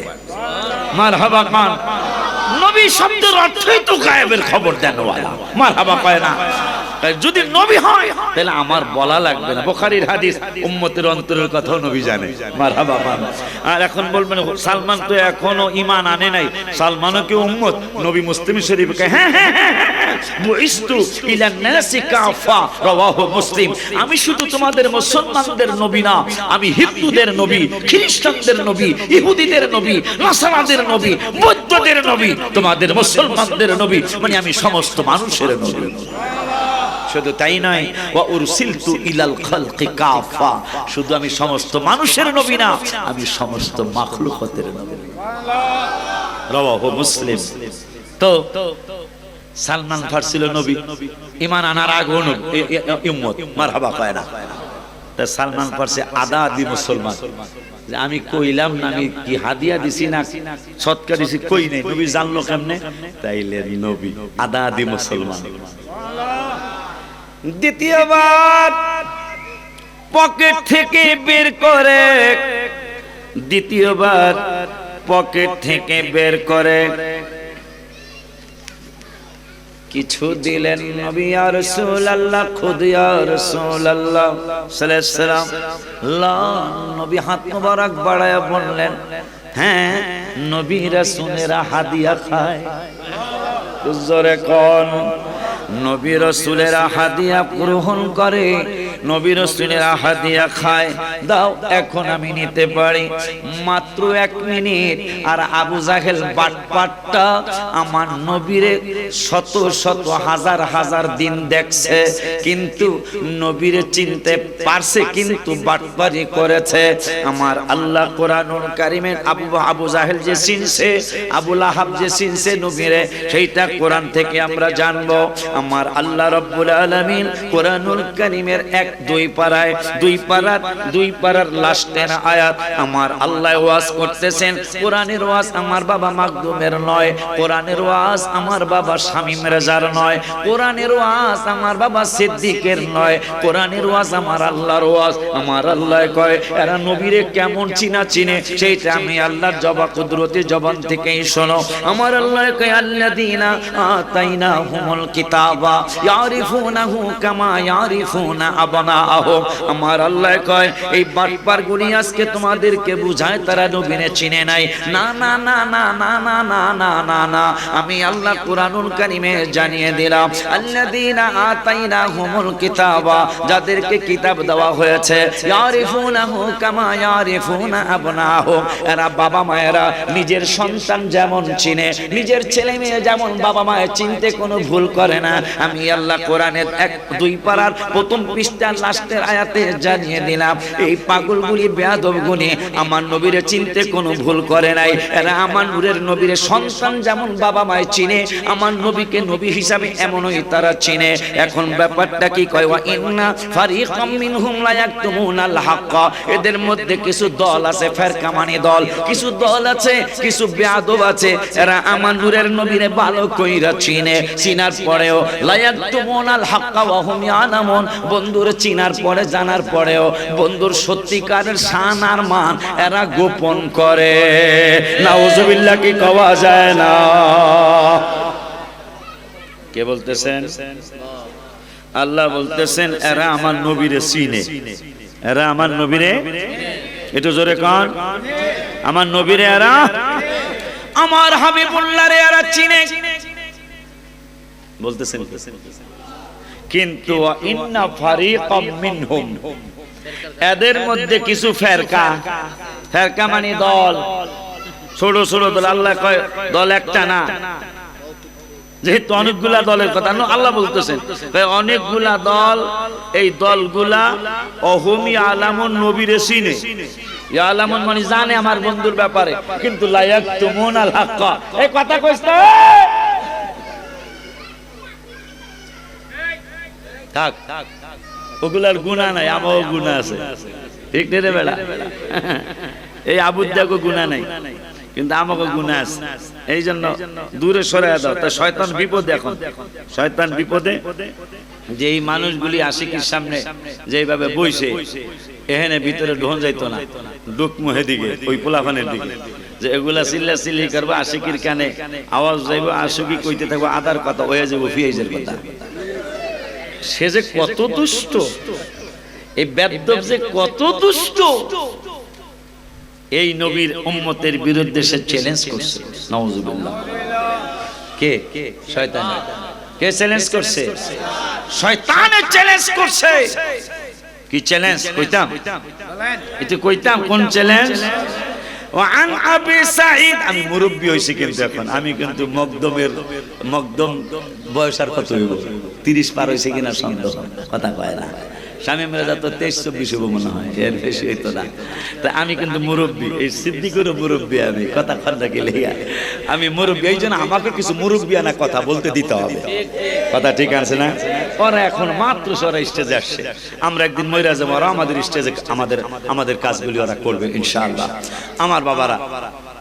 মারহাবা খান, নবী শব্দের অর্থই তো গায়েবের খবর দেনওয়ালা। মারহাবা কয় না, যদি নবী হয় তাহলে আমার বলা লাগবে না। বুখারীর হাদিস, উম্মতের অন্তরের কথাও নবী জানে। মারহাবা খান। আর এখন বলবেন সালমান তো এখনো ঈমান আনে নাই, সালমানও কি উম্মত? নবী মুসলিম শরীফে হ্যাঁ হ্যাঁ বুইস্তু ইলান নাসি কাফা, রাওয়াহু মুসলিম। আমি শুধু তোমাদের মুসলমানদের নবী না, আমি হিন্দুদের নবী, খ্রিস্টানদের নবী, ইহুদিদের নবী, নাসারাদের নবী, বৌদ্ধদের নবী, তোমাদের মুসলমানদের নবী, মানে আমি সমস্ত মানুষের নবী। শুধু তাই নয়, ওয়া উরসিলতু ইলাল খালকি কাফা, শুধু আমি সমস্ত মানুষের নবী না, আমি সমস্ত মাখলুকাতের নবী। রাওয়াহু মুসলিম। তো সালমান ফার্সি নবী, ঈমান আনার আগে উম্মত। মারহাবা কয় না। তা সালমান ফার্সি আদা আদি মুসলমান। আমি কইলাম না, আমি কি হাদিয়া দিছি না সৎকার দিছি কই নাই, নবী জানলো কেমনে? তাইলে নবী আদা আদি মুসলমান। দ্বিতীয়বার পকেট থেকে বের করে, দ্বিতীয়বার পকেট থেকে বের করে কিছু দিলেন নবী ইয়া রাসূলুল্লাহ, খুদ ইয়া রাসূলুল্লাহ সাল্লাল্লাহু আলাইহি ওয়াসাল্লাম। নবী হাত মোবারক বাড়ায়া বললেন, হ্যাঁ নবী রাসূলেরা হাদিয়া খায়। জোরে কোন নবী রাসূলেরা হাদিয়া গ্রহণ করে, নবী রাসূলেরা হাদিয়া খায়। দাও এখন আমি নিতে পারি। মাত্র 1 মিনিট। আর আবু জাহেল বাটপাটটা আমার নবীরে শত শত হাজার হাজার দিন দেখছে, কিন্তু নবীরে চিনতে পারছে, কিন্তু বাটপারি করেছে। আমার আল্লাহ কোরআনুল কারীমে আবু জাহেল যে চিনছে, আবু লাহাব যে চিনছে নবীরে, সেইটা কোরআন থেকে আমরা জানবো। আমার আল্লাহ রাব্বুল আলামিন কোরআনুল কারীমের 1-2 পারায় 2 পারার লাস্টের আয়াত আমার আল্লাহ ওয়াজ করতেছেন। কোরআনের ওয়াজ আমার বাবা মাকদুমের নয়, কোরআনের ওয়াজ আমার বাবা শামীম রেজার নয়, কোরআনের ওয়াজ আমার বাবা সিদ্দিকের নয়, কোরআনের ওয়াজ আমার আল্লাহর ওয়াজ। আমার আল্লাহ কয় এরা নবীরে কেমন চিনে সেইটা আমি আল্লাহর কুদরতি জবান থেকেই শোনো। আমার আল্লাহ কয় আল্লাযীনা আতাইনাহুমুল কিতাবা ইয়ারিফুনাহু কামা ইয়ারিফুনা আবনাআহুম। আমার আল্লাহ কয় এই বাটপারগুলি আজকে তোমাদেরকে বুঝায় তারা নবীরে চিনে নাই। না না না না না না না না না না, আমি আল্লাহ কুরআনুল কারীমে জানিয়ে দিলাম আল্লাযীনা আতাইনাহুমুল কিতাবা, যাদেরকে কিতাব দেওয়া হয়েছে, ইয়ারিফুনাহু কামা ইয়ারিফুনা আবনাআহুম, এরা বাবা মায়েরা নিজের সন্তান যেমন চিনে, নিজের ছেলে মেয়ে যেমন বাবা মায়ের চিনতে কোনো ভুল করে না, আমি আল্লাহ কোরআনের 1-2 পারার প্রথম পৃষ্ঠার লাস্টের আয়াতে জানিয়ে দিলাম এই পাগলগুলি বেয়াদবগুলি আমার নবীরে চিনতে কোনো ভুল করে নাই। এরা আমার নূরের নবীর সন্তান যেমন বাবা মায়ের চিনে, আমার নবীকে নবী হিসাবে এমনই তারা চিনে। এখন ব্যাপারটা কি কয়, ওয়া ইন্না ফারিকাম মিনহুম লা ইয়াকতুমুনাল হক, এদের মধ্যে কিছু দল আছে ফেরকা মানে দল, কিছু দল আছে, কিছু বেয়াদব আছে, এরা আমার নূরের নবীরে ভালো কইরা চিনে, চিনার পরেও লা ইয়াকতুমুনাল হক ওয়া হুম ইয়ালামুন, বন্ধুর চিনার পরে জানার পরেও বন্ধুর সত্যিকারের শান আর মান এরা গোপন করে। নাউজুবিল্লাহ কি কওয়া যায় না? কে বলতেছেন? আল্লাহ বলতেছেন এরা আমার নবীরে চিনে, এরা আমার নবীরে, একটু জোরে কান, আমার নবীরে এরা, আমার হাবিবুল্লাহরে এরা চিনে বলতেছেন। কিন্তু ইন্না ফারিকাম মিনহুম, এদের মধ্যে কিছু ফেরকা, ফেরকা মানে দল, ছোট ছোট দল, আল্লাহ কয় দল একটা না, যেহেতু অনেকগুলা দলের কথা আল্লাহ বলতেছেন, অনেকগুলা দল, এই দলগুলা অহমি আলামুন নবীরে চিনে, আলামুন মানে জানে আমার বন্ধুর ব্যাপারে, কিন্তু লা ইয়াকতুমুনাল হক, এই কথা কইছ না থাক, ওগুলার গুনাহ নাই, আমারও গুনাহ আছে, ঠিক নেই রে বেড়া, এই আবুদ্দাকো গুনাহ নাই কিন্তু আমাকে গুনাহ আছে, এই জন্য দূরে সরাইয়া দাও। তা শয়তান বিপদে, এখন শয়তান বিপদে যে এই মানুষগুলি আশিকির সামনে যেভাবে বইছে, এখানে ভিতরে ঢোন যাইতো না, ডুকমুহে দিকে ওই পোলাফানের দিকে, যে এগুলা চিল্লা চিল্লি করবো, আশিকির কানে আওয়াজ যাইব, আশিকি কইতে থাকবো আদার কথা, হয়ে যাবো ফিয়াইজের কথা। সে যে কত দুষ্ট, এই বেদ্যপ যে কত দুষ্ট, এই নবীর উম্মতের বিরুদ্ধে সে চ্যালেঞ্জ করছে। নাউজুবিল্লাহ। কে? শয়তান। কে চ্যালেঞ্জ করছে? শয়তানে চ্যালেঞ্জ করছে। কি চ্যালেঞ্জ কইতাম? এটা কইতাম কোন চ্যালেঞ্জ? ওয়ান আবি সাঈদ, আমি মুরব্বি হইছি কিন্তু এখন, আমি কিন্তু মকদম বয়স আর কত হইব, 30 পার হইছে কিনা সন্দেহ, কথা কয় না। স্বামী মেয়েরা তো 23-24 হবো মনে হয়, এর বেশি হইতো না। তা আমি কিন্তু মুরব্বী, এই সিদ্দিকেরও মুরব্বী, আমি কথা খন্ডা গেলে আমি মুরব্বী, এই জন্য আমাকে কিছু মুরব্বিয়ানা কথা বলতে দিতে হবে, কথা ঠিক আছে না? ওরা এখন মাত্র ওরা স্টেজে আসছে, আমরা একদিন মইরা যাবো, ওরা আমাদের স্টেজে আমাদের কাজগুলি ওরা করবে ইনশাআল্লাহ। আমার বাবারা,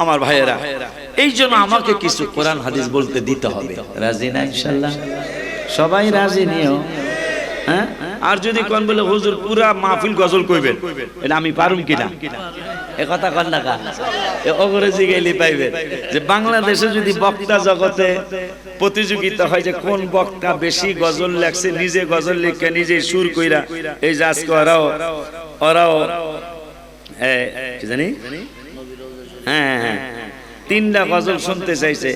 আমার ভাইয়েরা, এই জন্য আমাকে কিছু কোরআন হাদিস বলতে দিতে হবে। রাজি না ইনশাআল্লাহ? সবাই রাজি নিও, হ্যাঁ? আর যদি কোন বলে হুজুর পুরা মাহফিল গজল কইবেন, এটা আমি পারুম কিনা, এ কথা কন না কা, এ অগ্রজি গেলি পাইবেন যে বাংলাদেশে যদি বক্তা জগতে প্রতিযোগিতা হয় যে কোন বক্তা বেশি গজল লেখছে, নিজে গজল লিখে নিজে সুর কইরা, এই যে আজকে ওরাও কি জানি, হ্যাঁ হ্যাঁ 3টা গজল শুনতে চাইছে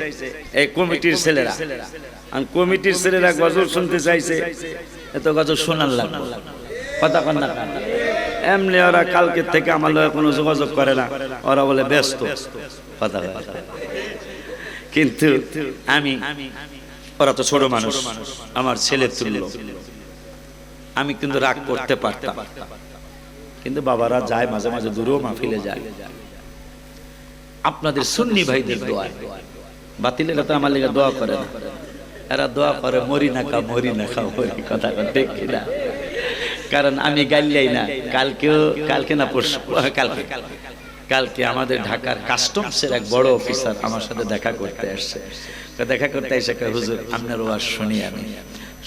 এই কমিটির ছেলেরা, আর কমিটির ছেলেরা গজল শুনতে চাইছে, এত গজল শোনার লাগবে, কথা কন না। এমনি ওরা কালকে থেকে আমার লগে কোনো যোগাযোগ করে না, ওরা বলে ব্যস্ত, কথা কয়। কিন্তু আমি, ওরা তো ছোট মানুষ, আমার ছেলে তুল্য, আমি কিন্তু রাগ করতে পারতাম, কিন্তু বাবারা যায় মাঝে মাঝে, দূরেও মাহফিলে যায়, আপনাদের সুন্নি ভাইদের দোয়া, বাতিলেরা তো আমার লেগে দোয়া করে না, এরা দোয়া করে মরি না খা, মরি না খা, মরি, কথা ঠিক কিনা? কারণ আমি গাইলাই না, কালকে না পরশু, কালকে আমাদের ঢাকার কাস্টমসের এক বড় অফিসার আমার সাথে দেখা করতে আসছে, দেখা করতে এসে হুজুর আপনার ওয়াজ শুনি, আমি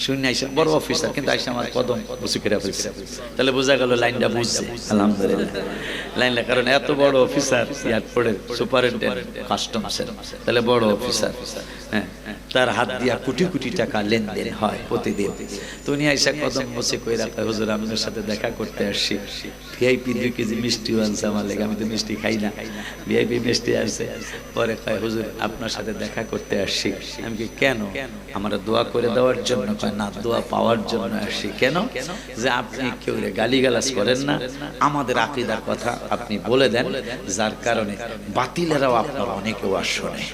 শুনে আইসা, বড় অফিসার কিন্তু আইসা আমার কদম বুঝি করে ফেলছে, তাহলে বোঝা গেল লাইনটা বুঝছে, আলহামদুলিল্লাহ লাইনটা, কারণ এত বড় অফিসার এয়ারপোর্টের সুপারিনটেন্ডেন্ট কাস্টমসের, তাহলে বড় অফিসার, হ্যাঁ, তার হাত দিয়া কোটি কোটি টাকা লেনদেন হয় প্রতিদিন। তো উনি আইসা কদম বসে কই রাখা, হুজুর আপনার সাথে দেখা করতে আসছি, ভিআইপি 2 কেজি মিষ্টি আনছে আমার লেগে, আমি তো মিষ্টি খাই না, ভিআইপি মিষ্টি আসছে, পরে কয় হুজুর আপনার সাথে দেখা করতে আসছি। আমি কি কেন? আমরা দোয়া করে দেওয়ার জন্য? কয় না, দোয়া পাওয়ার জন্য আসছি। কেন? যে আপনি কেউ গালিগালাজ করেন না, আমাদের আকীদার কথা আপনি বলে দেন, যার কারণে বাতিলেরাও আপনার অনেকে ওয়াজ শোনে,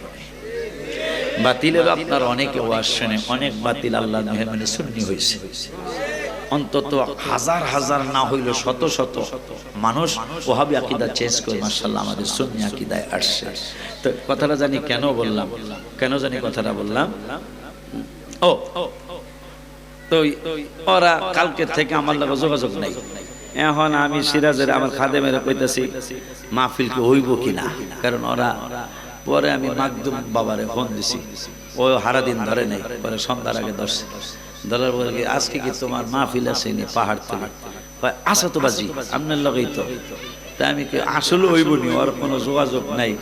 বাতিলেরও আপনার অনেকে ওয়াজ শুনে, অনেক বাতিল আল্লাহ মেহরবানি সুন্নি হয়েছে, অন্তত হাজার হাজার না হইল শত শত মানুষ ওহাবি আকীদা চেঞ্জ করে মাশাআল্লাহ আমাদের সুন্নি আকীদায় আসছে। তো কথাটা জানি কেন বললাম, কথাটা বললাম, ও তো ওরা কালকে থেকে আমার লগে যোগাযোগ নাই। এখন আমি সিরাজের আমার খাদেমের কইতাছি মাহফিল কি হইব কিনা, কারণ ওরা, পরে আমি মাকদুম বাবারে ফোন দিছি, ও হারাদিন ধরে নাই, পরে সন্ধ্যার আগে ধরার পরে আজকে কি তোমার মাহফিল আছে নি পাহাড় থেকে? আসা তো বাজি আপনার লগেই তো। তাই আমি কি আসলে হইব নি, ওর কোনো যোগাযোগ নাই।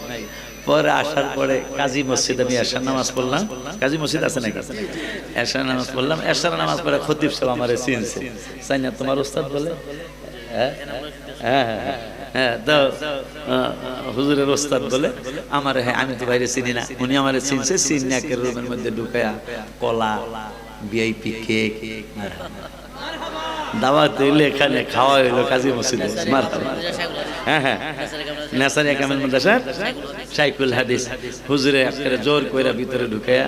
পরে আসার পরে কাজী মসজিদ আমি এশার নামাজ পড়লাম, কাজী মসজিদ আছে নাকি, এশার নামাজ পড়লাম, এশার নামাজ পরে খতিব সাহেব আমারে চিনছে, চাই না তোমার উস্তাদ বলে, হ্যাঁ হ্যাঁ হ্যাঁ হ্যাঁ, তো হুজুরের ওস্তাদ বলে আমার, হ্যাঁ আমি তো বাইরে চিনি না, উনি আমারে চিনছে, চিনিয়াকের রুমের মধ্যে ঢুকায়া কলা, ভিআইপি কেক, দাওয়াত হইলে এখানে খাওয়া হইলো কাজী মসজিদে। হ্যাঁ হ্যাঁ, নেসারিয়া কামিল মাদ্রাসা শাইখুল হাদিস হুজুরে একেবারে জোর কইরা ভিতরে ঢুকাইয়া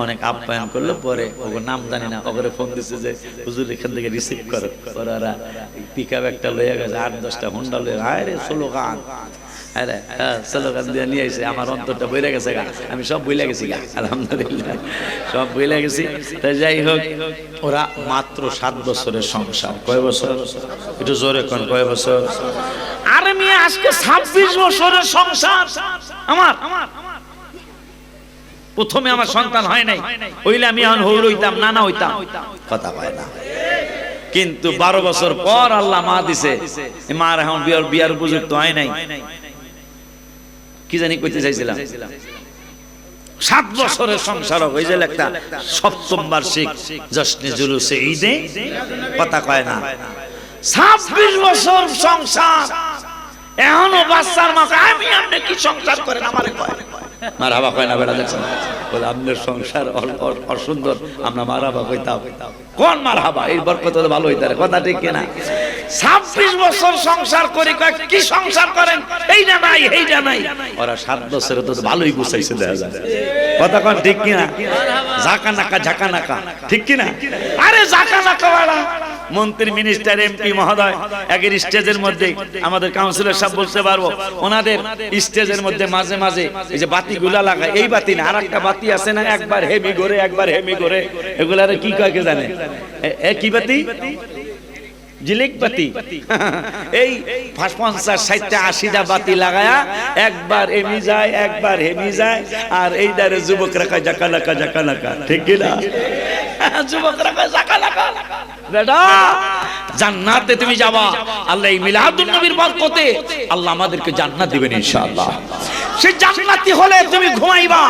অনেক আপ্যায়ন করলো। পরে ওর নাম জানি না, ওরে ফোন দিছে যে হুজুর এখান থেকে রিসিভ করো। পরে ওরা পিকআপ একটা লইয়া গেছে, 8-10টা হুন্ডা লইয়া, হায় রে স্লোগান, আরে হ্যাঁ স্লোগান দিয়ে নিয়ে আইছে। আমার অন্তরটা বইলা গেছে গা, আমি সব বইলা গেছি গা, আলহামদুলিল্লাহ সব বইলা গেছি। তাই যাই হোক, ওরা মাত্র 7 বছরের সংসার। কয় বছর? একটু জোরে কোন, কয় বছর? আরে মেয়ে আজকে 26 বছরের সংসার আমার। প্রথমে আমার সন্তান হয় নাই, হইলে আমি এখন হৌর হইতাম, নানা হইতাম, কথা পায় না। কিন্তু 12 বছর পর আল্লাহ মা দিছে, মার এখন বিয়ার উপযুক্ত হয় নাই। কি জানি কইতে চাইছিলাম, 7 বছরের সংসার হয়ে গেল একটা 7ম বার্ষিক জশ্নে জুলুসে ঈদে, কথা কয় না। 26 বছর সংসার, এখনো বাচ্চার মা আমি আপনি কি সংসার করেন আমারে কয়, মারহাবা কয় না বেড়া দেখছেন, বলে আপনার সংসার অসুন্দর, আমরা মারহাবা কইতাম। কোন মারহাবা? এই বরকত হলে ভালো হইতারে, কথা ঠিক কিনা? 26 বছর সংসার করি, কয় কি সংসার করেন, এইটা নাই এইটা নাই। ওরা 7 বছরে তো ভালোই গুছাইছে দেখা যায়, কথা কোন ঠিক কিনা? ঝাঁকা নাকা ঝাঁকা নাকা, ঠিক কিনা? আরে ঝাঁকা নাকা বাড়া মন্ত্রী, মিনিস্টার, এমপি মহোদয় একের স্টেজের মধ্যে, আমাদের কাউন্সিলর সব বলতে পারবো, ওনাদের স্টেজের মধ্যে মাঝে মাঝে এই যে বাতিগুলা লাগায়, এই বাতি না, আরেকটা বাতি আছে না, একবার হেমি ঘুরে একবার হেমি ঘুরে, এগুলারে কি কয় কে জানে? কি বাতি? জিলিক বাতি। এই 50-60টা 80টা বাতি লাগায়া একবার এমি যায় একবার হেমি যায়, আর এই দারে যুবকরা কয় জাকা লাকা জাকা লাকা, ঠিক কিনা? যুবকরা কয় জাকা লাকা। বেটা জান্নাতে তুমি যাবা, আল্লাহ এই মিলাদুন নবীর বরকতে আল্লাহ আমাদেরকে জান্নাত দিবেন ইনশাআল্লাহ। সেই জান্নাতি হলে তুমি ঘুমাইবা,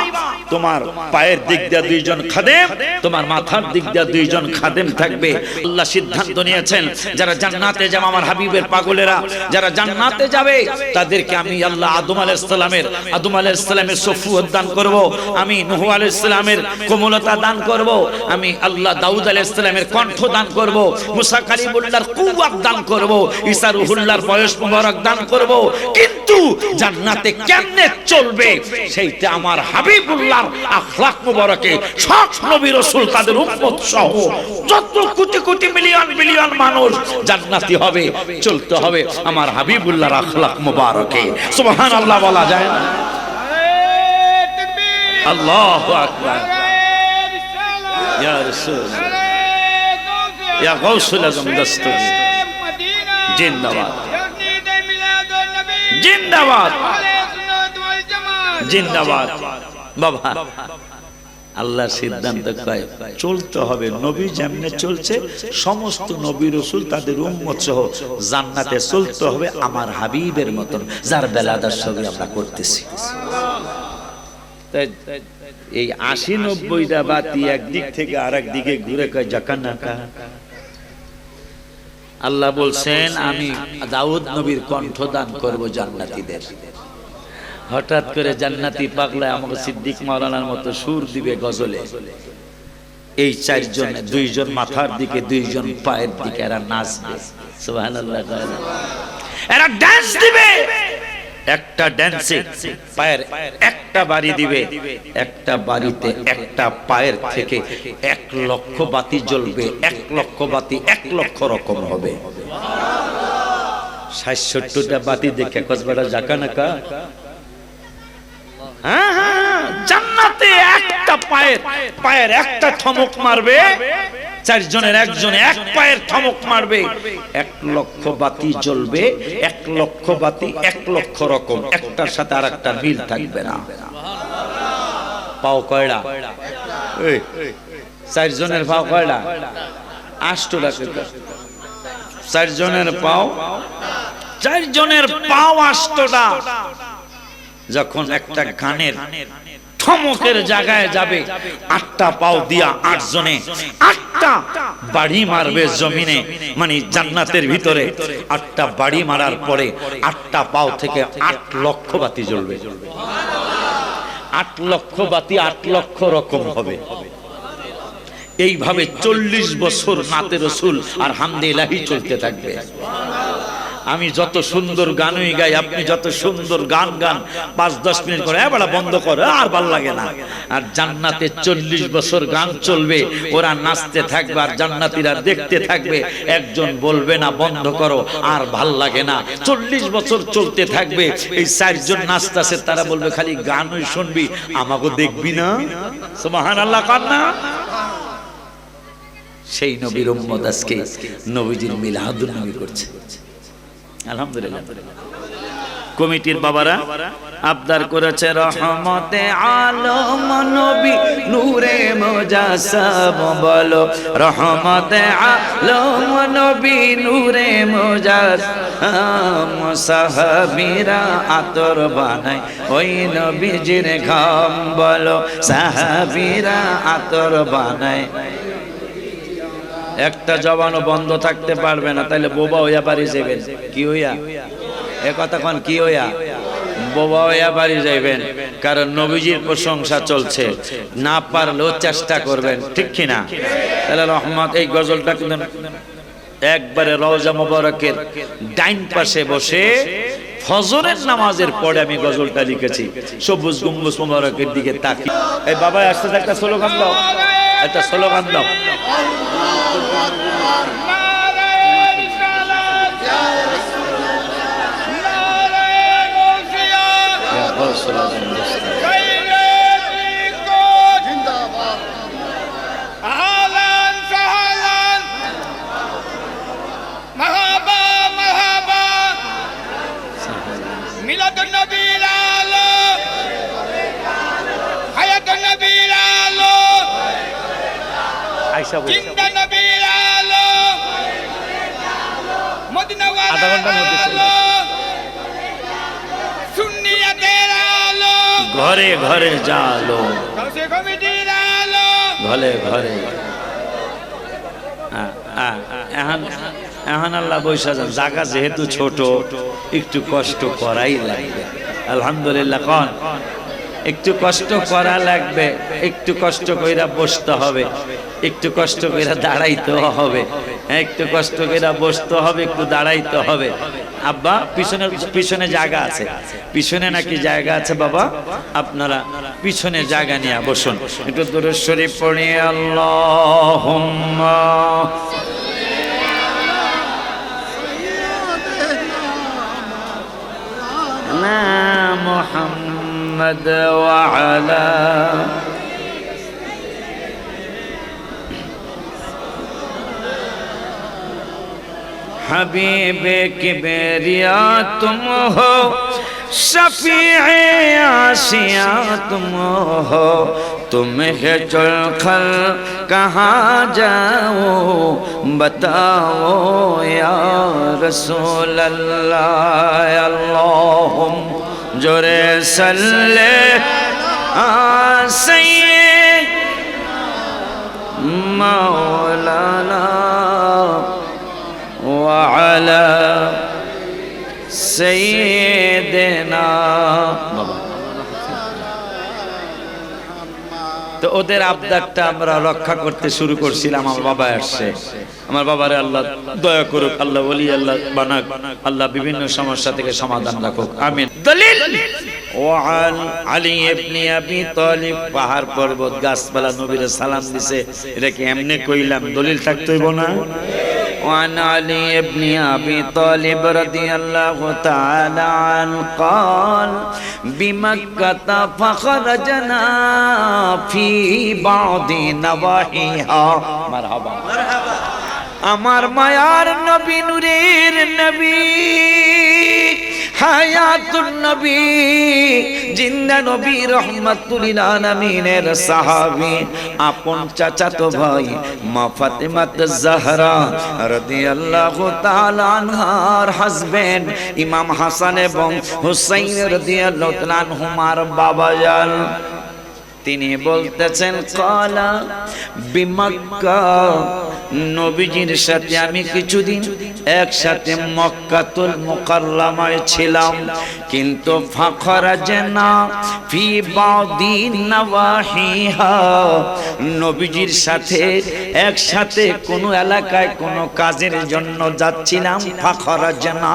তোমার পায়ের দিক দিয়ে 2 জন খাদেম, তোমার মাথার দিক দিয়ে 2 জন খাদেম থাকবে। আল্লাহ সিদ্ধান্ত নিয়েছেন, যারা জান্নাতে যাবে আমার হাবিবের পাগলেরা, যারা জান্নাতে যাবে তাদেরকে আমি আল্লাহ আদম আলাইহিস সালামের সফুয়ত দান করব, আমি নূহ আলাইহিস সালামের কোমলতা দান করব, আমি আল্লাহ দাউদ আলাইহিস সালামের কণ্ঠ দান করব, মুসা কালিমুল্লাহর কুওয়াত দান করব, ঈসা রুহুল্লাহর বয়স মুবারক দান করব। কিন্তু জান্নাতে কেমনে চলবে সেইটা আমার হাবিবুল্লাহর আখলাক মুবারকে সব নবী রাসূল তাদের উম্মত সহ যত কোটি কোটি মিলিয়ন বিলিয়ন মানুষ জান্নাতি হবে, চলতে হবে আমার হাবিবুল্লাহর আখলাক মুবারকে। সুবহানাল্লাহ বলা যায় না? আল্লাহু আকবার। ইয়া রাসূল, ইয়া গাউসুল আজম দস্তগীর, জিন্দাবাদ জিন্দাবাদ জিন্দাবাদ। বাবা আল্লাহর সিদ্ধান্ত কয় চলতে হবে, নবী যেমনে চলছে সমস্ত নবী রাসূল তাদের উম্মত সহ জান্নাতে চলতে হবে আমার হাবিবের মতন, যার বেলাদার সঙ্গে আমরা করতেছি। এই 80-90টা বাতি একদিক থেকে আরেক দিকে ঘুরে কয় জাকা নাকা। আল্লাহ বলছেন আমি দাউদ নবীর কণ্ঠ দান করব জান্নাতীদের। হঠাৎ করে জান্নাতি পাগলা আমাকে সিদ্দিক মাওলানার মতো সুর দিবে গজলে। এই 4 জন, 2 জন মাথার দিকে 2 জন পায়ের দিকে, এরা নাচবে। সুবহানাল্লাহ, এরা ডান্স দিবে। একটা ড্যান্সে পায়ের একটা বাড়ি দিবে, একটা বাড়িতে একটা পায়ের থেকে 1 লক্ষ বাতি জ্বলবে। 1 লক্ষ বাতি 1 লক্ষ রকম হবে। 60-70টা বাতি দেখে কসবাটা জাকা নাকা। জান্নাতে একটা পায়ের একটা থমক মারবে, 4 জনের একজনে 1 পায়ের থমক মারবে, 1 লক্ষ বাতি জ্বলবে। 1 লক্ষ বাতি 1 লক্ষ রকম, একটার সাথে আরেকটা মিল থাকবে না। পাও কয়টা? 4 জনের পাও কয়টা? 8টা। 4 জনের পাও, 4 জনের পাও 8টা। যখন একটা গানের থমকের জায়গায় যাবে, 8টা পাও দিয়া 8 জনে 8টা বাড়ি মারবে জমিনে, মানে জান্নাতের ভিতরে 8টা বাড়ি মারার পরে 8টা পাও থেকে 8 লক্ষ বাতি জ্বলবে। 8 লক্ষ বাতি 8 লক্ষ রকম হবে। এইভাবে 40 বছর নাতে রসুল আর হামদে ইলাহি চলতে থাকবে। আমি যত সুন্দর গানই গাই, আপনি যত সুন্দর গান গান, 5-10 মিনিট করে বলা বন্ধ করে আর ভাল লাগে না। আর জান্নাতে 40 বছর গান চলবে, ওরা নাচতে থাকবে আর জান্নাতীরা দেখতে থাকবে, একজন বলবে না বন্ধ করো আর ভাল লাগে না। 40 বছর চলতে থাকবে, এই 4 জন নাচতেছে, তারা বলবে খালি গানই শুনবি, আমাকে দেখবি না। সুবহানাল্লাহ কান্না। সেই নবীর উম্মত আজকে নবীজির মিলাদুন নবী করছে, আলহামদুলিল্লাহ। কমিটির বাবারা আবদার করেছে রহমতে আলম নবী নূরে মুজাসসাম, বলো রহমতে আলম নবী নূরে মুজাসসাম। সাহাবীরা আতর বানায় ওই নবীজির ঘাম, বলো সাহাবীরা আতর বানায়। একটা জবানও বন্ধ থাকতে পারবে না, তাইলে বোবা হইয়া বাড়ি যাবেন। কি হইয়া? এ কথা কোন কি হইয়া? বোবা হইয়া বাড়ি যাইবেন, কারণ নবীজির প্রশংসা চলছে, না পারলেও চেষ্টা করবেন, ঠিক কিনা? তাহলে রহমত এই গজলটা কিন্তু একবারে রওজা মুবারকের ডাইন পাশে বসে ফজরের নামাজের পরে আমি গজলটা লিখেছি, সবুজ গম্বুজ মুবারকের দিকে তাকিয়ে। এই বাবা আসতে একটা স্লোগান দাও, একটা স্লোগান দাও। আধা ঘন্টার মধ্যে ঘরে ঘরে জালো, ঘরে ঘরে। এখন আল্লাহ বৈশা যান, জায়গা যেহেতু ছোট একটু কষ্ট করাই লাগবে, আলহামদুলিল্লাহ। কোন একটু কষ্ট করা লাগবে, একটু কষ্ট কইরা বসতে হবে, একটু কষ্ট কইরা দাঁড়াইতে হবে, একটু কষ্ট কইরা বসতে হবে, একটু দাঁড়াইতে হবে। আব্বা পিছনে পিছনে জায়গা আছে, পিছনে নাকি জায়গা আছে বাবা, আপনারা পিছনে জায়গা নিয়ে বসুন। একটু দুরূদ শরীফ পড়ি, আল্লাহুম্মা না মুহাম্মদ ওয়া আলা हबीब किबरिया तुम हो, शफीए आशिया तुम हो, तुम्हें चलखल कहाँ जाओ बताओ या रसूल अल्लाह। अल्लाहुम जोरे सल्ले सैयद मौलाना وعلى سيدنا। তো ওদের আবদারটা আমরা রক্ষা করতে শুরু করছিলাম। আমার বাবা আসছে, আমার বাবারে আল্লাহ দয়া করুক, আল্লাহ ওলি আল্লাহ বানাক, আল্লাহ বিভিন্ন সমস্যা থেকে সমাধান রাখুক, আমিন। দলিল ওয়ান আলী ইবনে আবি তালিব, পাহাড় পর্বত গাছপালা নবীর সালাম দিছে, এটা কি এমনি কইলাম? দলিল থাকতে হইব না? وعن علي بن أبي طالب رضي الله تعالى عنه قال بمكة فخرجنا في بعض نواحيها مرحبا আমার মায়ার নবী, নূরের নবী, হায়াতুন নবী, জিন্দা নবী, রহমাতুল লিল আলামিনের সাহাবী, আপন চাচাতো ভাই মা ফাতেমাত জাহরা রাদিয়াল্লাহু তাআলা আনহার হাজবেন্ড ইমাম হাসান এবং হুসাইন রাদিয়াল্লাহু তাআলা আনহুমার বাবা জান। তিনি বলতেছেন কালা বিমক্কা নবীজির সাথে আমি কিছুদিন একসাথে মক্কাতুল মুকাররমায় ছিলাম, কিন্তু ফাখরাজনা ফি বাদিন নওয়াহিহা, নবীজির সাথে একসাথে কোন এলাকায় কোন কাজের জন্য যাচ্ছিলাম, ফাখরাজনা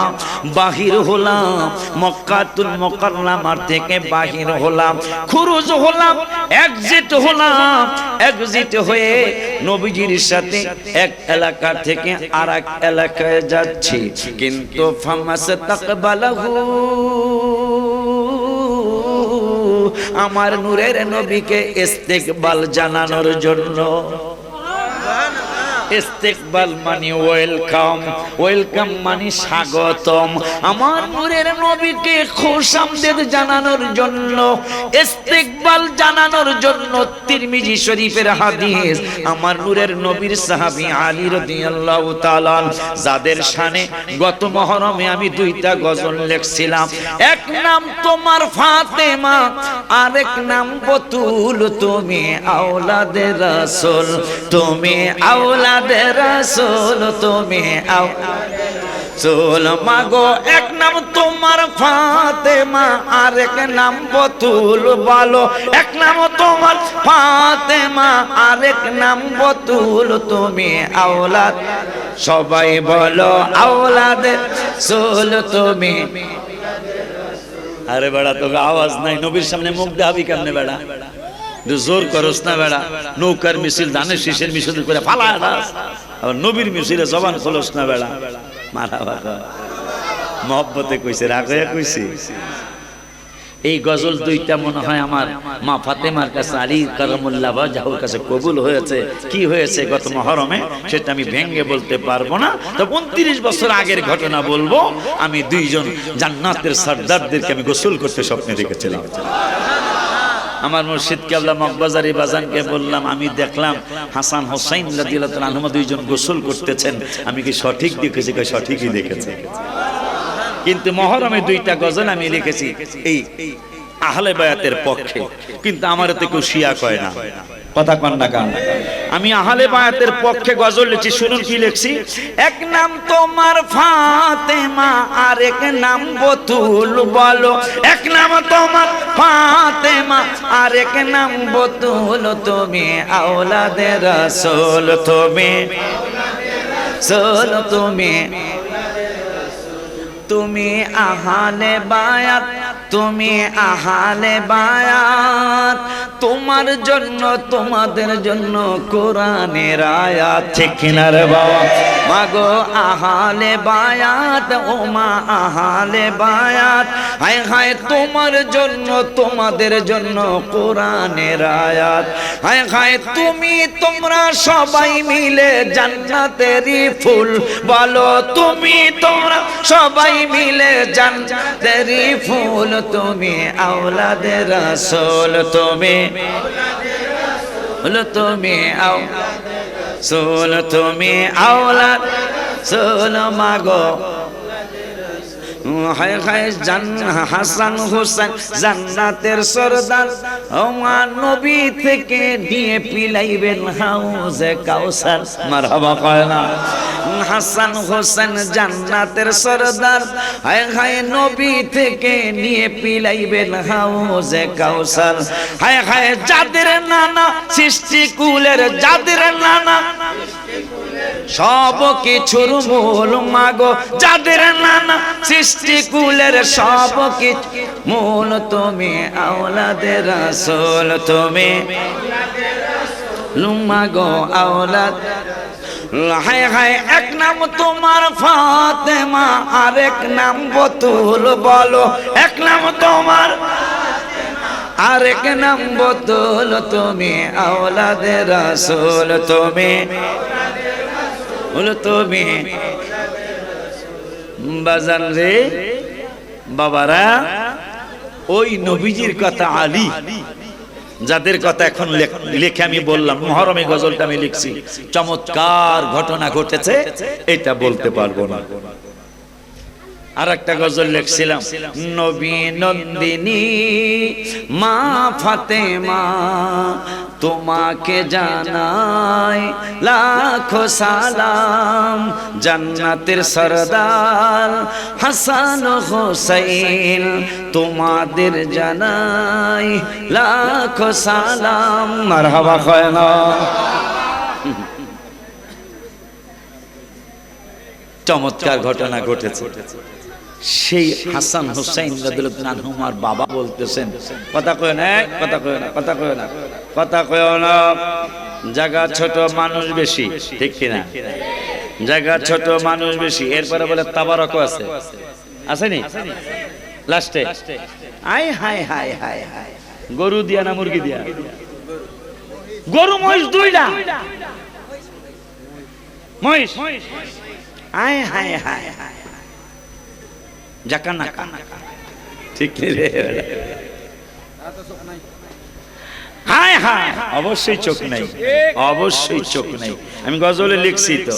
বাহির হলাম, মক্কাতুল মুকাররমার থেকে বাহির হলাম, খুরুজ হলাম, এক্সিট হলাম, এক্সিট হয়ে নবীজির সাথে এক এলাকা থেকে আরেক এলাকায় যাচ্ছি, কিন্তু ফামাসতাকবালাহু, আমার নূরের নবীকে ইস্তেকবাল জানানোর জন্য। ইস্তেকবাল মানে ওয়েলকাম, ওয়েলকাম মানে স্বাগতম, আমার নূরের নবীকে খুশামদেদ জানানোর জন্য, ইস্তেকবাল জানানোর জন্য। তিরমিজি শরীফের হাদিস, আমার নূরের নবীর সাহাবী আলী রাদিয়াল্লাহু তাআলা, যাদের শানে গত মুহররমে আমি দুইটা গজল লিখছিলাম, এক নাম তোমার ফাতেমা, আরেক নাম বতুল, তুমি আওলাদে রাসূল, তুমি আওলাদে রাসূল, তুমি আওলাদে রাসূল। মাগো এক নাম তোমার ফাতেমা, আরেক নাম বতুল, বলো এক নাম তোমার ফাতেমা, আরেক নাম বতুল, তুমি আওলাদ, সবাই বলো আওলাদে রাসূল তুমি। আরে বেড়া তোকে আওয়াজ নাই, নবীর সামনে মুখ দেখাবি কেমনে বেড়া? জোর করস না বেড়া, নৌকার মিছিল ধানের শীষের মিছিল করে ফালায় দাস, আবার নবীর মিছিলে জবান খোলস না বেড়া। মারা বাবা মহব্বতে কইছে, রাগে কইছে। এই গজল দুইটা মনে হয় আমার মা ফাতেমার কাছে, আলী কারামুল্লাহ ওয়াজহুর কাছে কবুল হয়েছে। কি হয়েছে গত মুহররমে সেটা আমি ভেঙ্গে বলতে পারবো না, তো 29 বছর আগের ঘটনা বলবো। আমি দুইজন জান্নাতের সরদারদেরকে আমি গোসল করতে স্বপ্নে দেখেছিলাম। আমার মুর্শিদ কেবলা মগবাজারি বাজানকে বললাম, আমি দেখলাম হাসান হোসাইন রাদিয়াল্লাহু তাআলা আনহুমা দুইজন গোসল করতেছেন, আমি কি সঠিক দেখেছি? সঠিকই দেখেছি। কিন্তু মুহররমে দুইটা গজল আমি লিখেছি এই আহলে বায়াতের পক্ষে, কিন্তু আমার তো কেউ শিয়া কয় না, কথা কন না কান। আমি আহলে বায়াতের পক্ষে গজল লিখছি, শুনুন কি লিখছি। এক নাম তোমার ফাতেমা, আরেক নাম বতুল, বলো এক নাম তোমার ফাতেমা, আরেক নাম বতুল, তুমি আওলাদে রাসূল, তুমি রাসূল, তুমি আহলে বায়াত, তুমি আহলে বায়াত, তোমার জন্য তোমাদের জন্য কোরআনের আয়াত, ঠিক কিনা রে বাবা? মাগো আহলে বায়াত, ও মা আহলে বায়াত, হায় হায় তোমার জন্য তোমাদের জন্য কোরআনের আয়াত, হায় হায় তুমি তোমরা সবাই মিলে জান্নাতেরই ফুল, বলো তুমি তোমরা সবাই মিলে জান্নাতেরই ফুল, তুমি আওলাদে রাসূল, তুমি তুমি আওলাদে রাসূল, তুমি আওলাদে রাসূল। মাগো হায় হায় হাসান হোসেন জান্নাতের সরদার, আমার নবী থেকে দিয়ে পিলাইবেন হাউজে কাউসার, মারহাবা কয় না? হাসান হোসেন জান্নাতের সরদার, হায় হায় নবী থেকে নিয়ে পিলাইবেন হাউজে কাউসার, হায় হায় যাদের নানা সৃষ্টি কুলের, যাদের নানা সব কিছুর মূল, মাগো যাদের নানা সৃষ্টি কুলের সব কিছু মূল, তুমি আওলাদে রাসূল, তুমি মাগো আওলাদ। হায় হায় এক নাম তোমার ফাতেমা, আরেক নাম বতুল, বলো এক নাম তোমার আরেক নাম বতুল, তুমি আওলাদে রাসূল, তুমি তুমি বাজান রে বাবারা। ওই নবীজির কথা আলী, যাদের কথা এখন লেখে আমি বললাম, মুহররমে গজলটা আমি লিখছি, চমৎকার ঘটনা ঘটেছে, এটা বলতে পারবো না। আর একটা গজল লিখছিলাম, নবী নন্দিনী মা ফাতেমা তোমাকে জানাই লাখো সালাম, জান্নাতের সরদার হাসান হোসেন তোমাদের জানাই লাখো সালাম। মারহাবা কয় না। চমৎকার ঘটনা ঘটেছে। সেই হাসান হোসেন রাদিয়াল্লাহু আনহুমার বাবা বলতেছেন, কথা কয় না, কথা কয় না, কথা কয় না, কথা কয় না, জায়গা ছোট মানুষ বেশি, ঠিক কিনা? জায়গা ছোট মানুষ বেশি। এরপরে বলে তাবারকও আছে, আসেনি লাস্টে? I high high high high, গরু দিয়া না মুরগি দিয়া? গরু মহিষ দুইটা, মহিষ। আয় হায় হায় হায়, জাকা না কানা, ঠিক রে? হায় হায়, অবশ্যই চোখ নাই, অবশ্যই চোখ নাই। আমি গজলে লিখছি তো,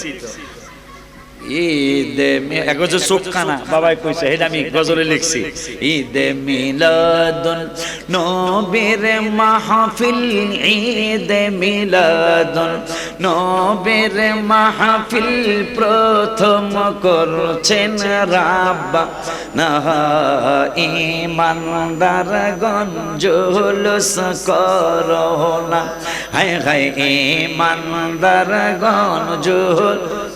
ঈদে একজো চোখ কানা বাবাই কইছে, এটা আমি গজলে লিখছি। ঈদে মিলাদুন নবীর মাহফিল, ঈদে মিলাদুন নবীর মাহফিল প্রথম করছেন রাব্বা না ইমানদারগণ জুলুস করোনা। হায় হায় ইমানদারগণ জুলুস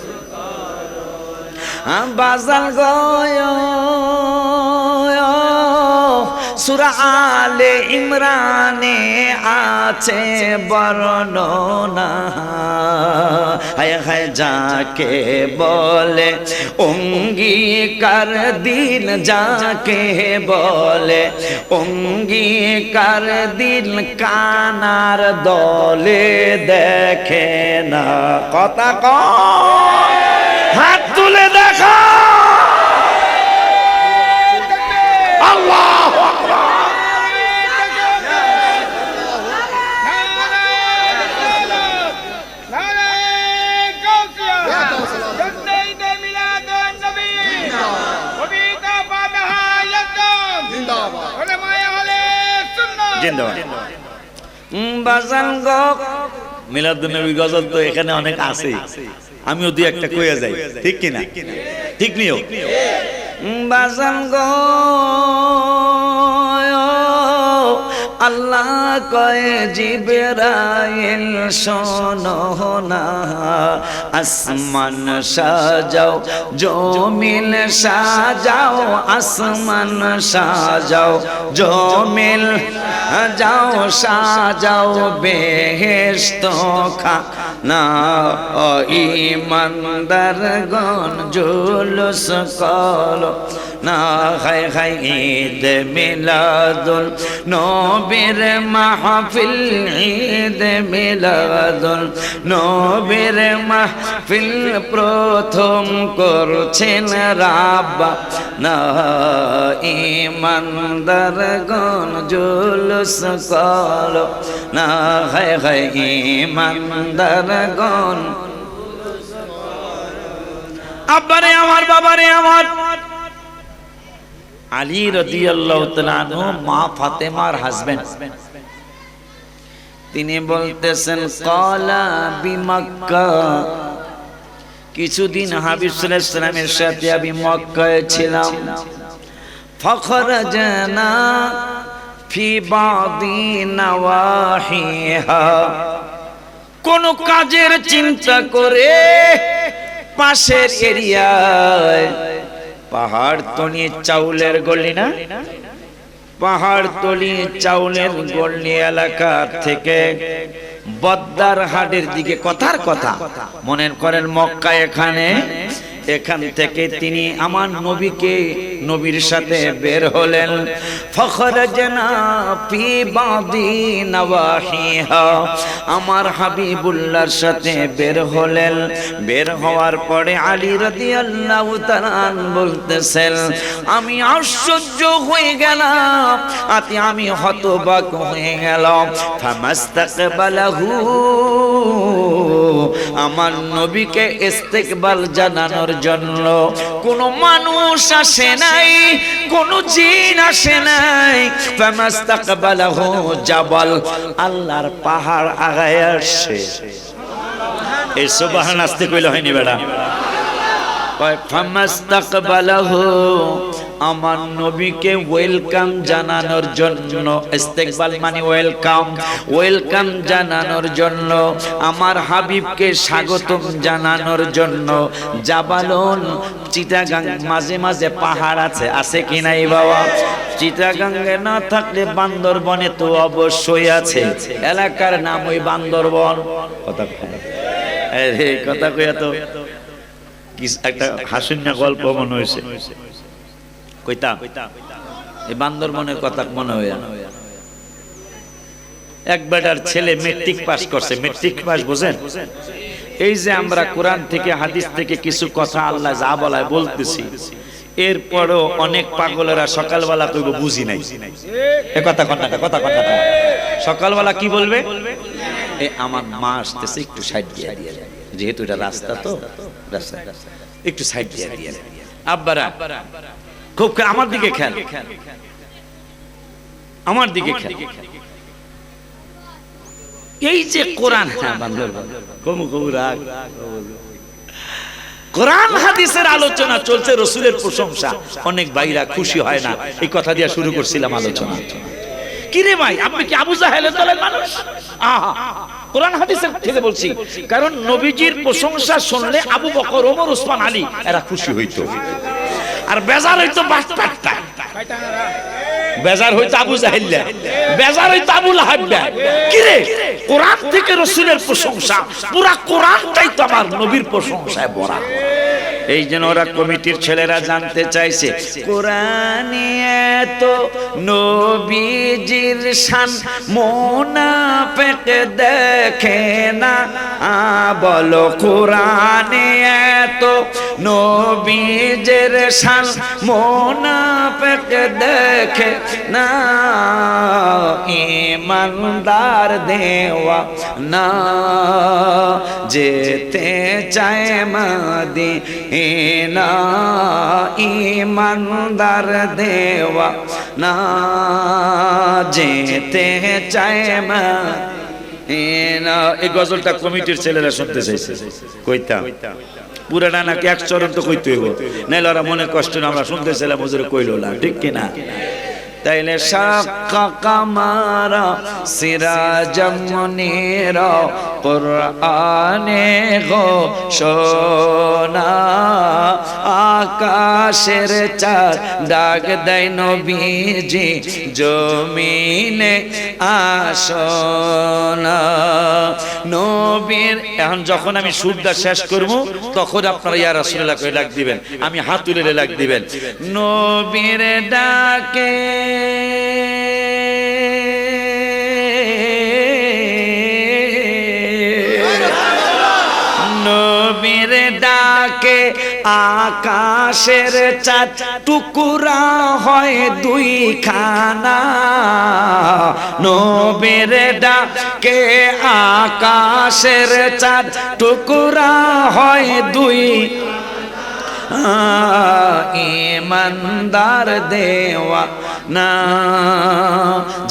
বাজাল গয় সূরা আলে ইমরানে আছে বর্ণনা। হায় হায় যাকে বলে অঙ্গীকার দিন, যাকে বলে অঙ্গীকার দিন, কানার দলে দেখে না। কথা কয়, হাত তুলে দেখা। আল্লাহু আকবার। মিলাদুন নবী গজল তো এখানে অনেক আছে, আমিও দুই একটা কইয়া যাই, ঠিক কিনা? ঠিক নিও বাজান গো। আল্লাহ কয় জিবরাইল শোনো না, আসমান সাজাও জমিন সাজাও, আসমান সাজাও জমিন যাও, সাজাও বেহেশত খানা। ইমানদারগণ জুলুস করো না। হায় হায় ঈদ মিলাদুল নবীর মাহফিল, ঈদ মিলাদুল নবীর মাহফিল প্রথম করছেন রাব্বা না ইমানদারগণ জুলুস করো না। হায় হায় ইমানদারগণ। আব্বারে আমার, বাবারে আমার, আলী রাদিয়াল্লাহু তাআলা আনহু মা ফাতেমার হাজবেন্ড, তিনি বলতেছেন ক্বালা বিমক্কা, কিছুদিন হাবিব সাল্লাল্লাহু আলাইহি সাল্লামের সাথে আমি মক্কায় ছিলাম। ফাখরাজনা ফি বাদি নওয়াহিহা, কোন কাজের চিন্তা করে পাশের এরিয়ায়, পাহাড় তলি চাউলের গলি না, পাহাড় তলি চাউলের গলি এলাকা থেকে বদ্দার হাটের দিকে, কথার কথা মনে করেন মক্কা এখানে, এখান থেকে তিনি আমার নবীকে, নবীর সাথে বের হলেন। ফখরাজনা ফি বাদি নওয়াহিহা, আমার হাবিবুল্লাহর সাথে বের হলেন। বের হওয়ার পরে আলী রাদিয়াল্লাহু তাআলা বলতেছেন, আমি আশ্চর্য হয়ে গেলাম, আমি হতবাক হয়ে গেলাম। ফামাস্তাকবালাহু, আমার নবীকে ইস্তেকবাল জানানোর জন্য কোন মানুষ আসে নাই, কোন জিন আসে নাই। ফামাস্তাকবালাহু জাবাল, আল্লাহর পাহাড় আগায় আসছে। এই সুবহান আস্তে কইলে হয়নি বেটা। ফামাস্তাকবালাহু, আমার নবীকে ওয়েলকাম জানানোর জন্য, ইস্তেকবাল মানে ওয়েলকাম, ওয়েলকাম জানানোর জন্য, আমার হাবিবকে স্বাগতম জানানোর জন্য জাবালুন, চিটাগাং মাঝে মাঝে পাহাড় আছে, আছে কি নাই বাবা? চিটাগাঙ্গে না থাকলে বান্দরবনে তো অবশ্যই আছে। এলাকার নাম ওই বান্দরবন। কথা কথা কইয়া তো একটা হাসিনা গল্প মনে হয়েছে, কইতাম এই বান্দরবনের কথা মনে হয়। এক বেটার ছেলে মেট্রিক পাস করছে। মেট্রিক পাস বোঝেন? এই যে আমরা কোরআন থেকে হাদিস থেকে কিছু কথা আল্লাহ যা বলায় বলতেছি, এরপরও অনেক পাগলেরা সকালবেলা কইব বুঝি নাই। এ কথা কথাটা কথা কথাটা সকালবেলা কি বলবে? এ আমার মা আসতেছে, একটু সাইড দিয়ে দিয়ে, যেহেতু এটা রাস্তা, তো রাস্তা একটু সাইড দিয়ে দিয়ে। আব্বারা খুব আমার দিকে খেয়াল, আমার দিকে খেয়াল। এই যে কোরআন, কোরআন হাদিসের আলোচনা চলছে, রসুলের প্রশংসা, অনেক ভাইরা খুশি হয় না। এই কথা দিয়ে শুরু করছিলাম আলোচনা। কিরে ভাই, আপনি কি আবু জাহেলের দলের মানুষ? আহা, কোরআন হাদিসের থেকে বলছি, কারণ নবীজির প্রশংসা শুনলে আবু বকর, ওমর, ওসমান, আলী এরা খুশি হইতো, আর বেজার হইতো বাটপাটটা, বেজার হইতো আবু জাহেল, বেজার হইতো আবু লাহাব। কিরে, কোরআন থেকে রসুলের প্রশংসা, পুরা কোরআনটাই তো আমার নবীর প্রশংসায় ভরা। এই জন্য ওরা কমিটির ছেলেরা জানতে চাইছে, কোরআনে তো নবীজির শান মুনাফিক দেখে না, বলো কোরআনে তো নবীজির শান মুনাফিক দেখে না, ঈমানদার দেওয়া না, যেতে চায় মদিনা, ঈমানদার দেওয়া না, যেতে চায় মদিনা। এই গজলটা কমিটির ছেলেরা শুনতে চাইছে, কইতাম পুরাটা নাকি এক চরণ তো কইতে হইব, নাইলে ওরা মনে কষ্ট না, আমরা শুনতেছিলাম হুজুর কইলো না, ঠিক কিনা? তাইলে শাক্কা কামারা সিরাজাম মুনীরা, কোরআনে ঘোষণা, আকাশের চাঁদ ডাক দেয় নবীজি, জমিনে আসনা। নবীর এখন যখন আমি সুরটা শেষ করব, তখন আপনারা ইয়া রাসূলুল্লাহ কই ডাক দিবেন, আমি হাত তুলে ডাক দিবেন। নবীর ডাকে নবীর ডাকে আকাশের চাঁদ টুকরা হয় দুইখানা, নবীর ডাকে আকাশের চাঁদ টুকরা হয় দুই, ঈমানদার দেওয়া না,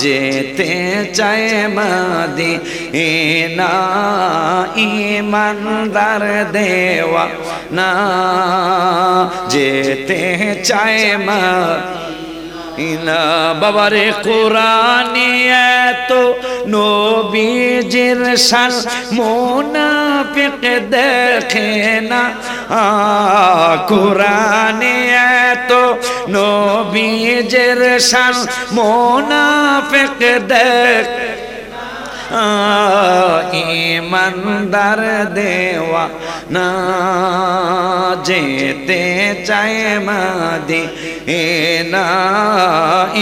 যেতে চায় মদিনা, ঈমানদার দেওয়া না, যেতে চায় মদিনা। বাবারে কোরআনে তো নবীজির শান মুনাফিক দেখে না, কোরআনে তো নবীজির শান মুনাফিক দেখে, ঈমানদার দেওয়া না, যেতে চায় মদিনা,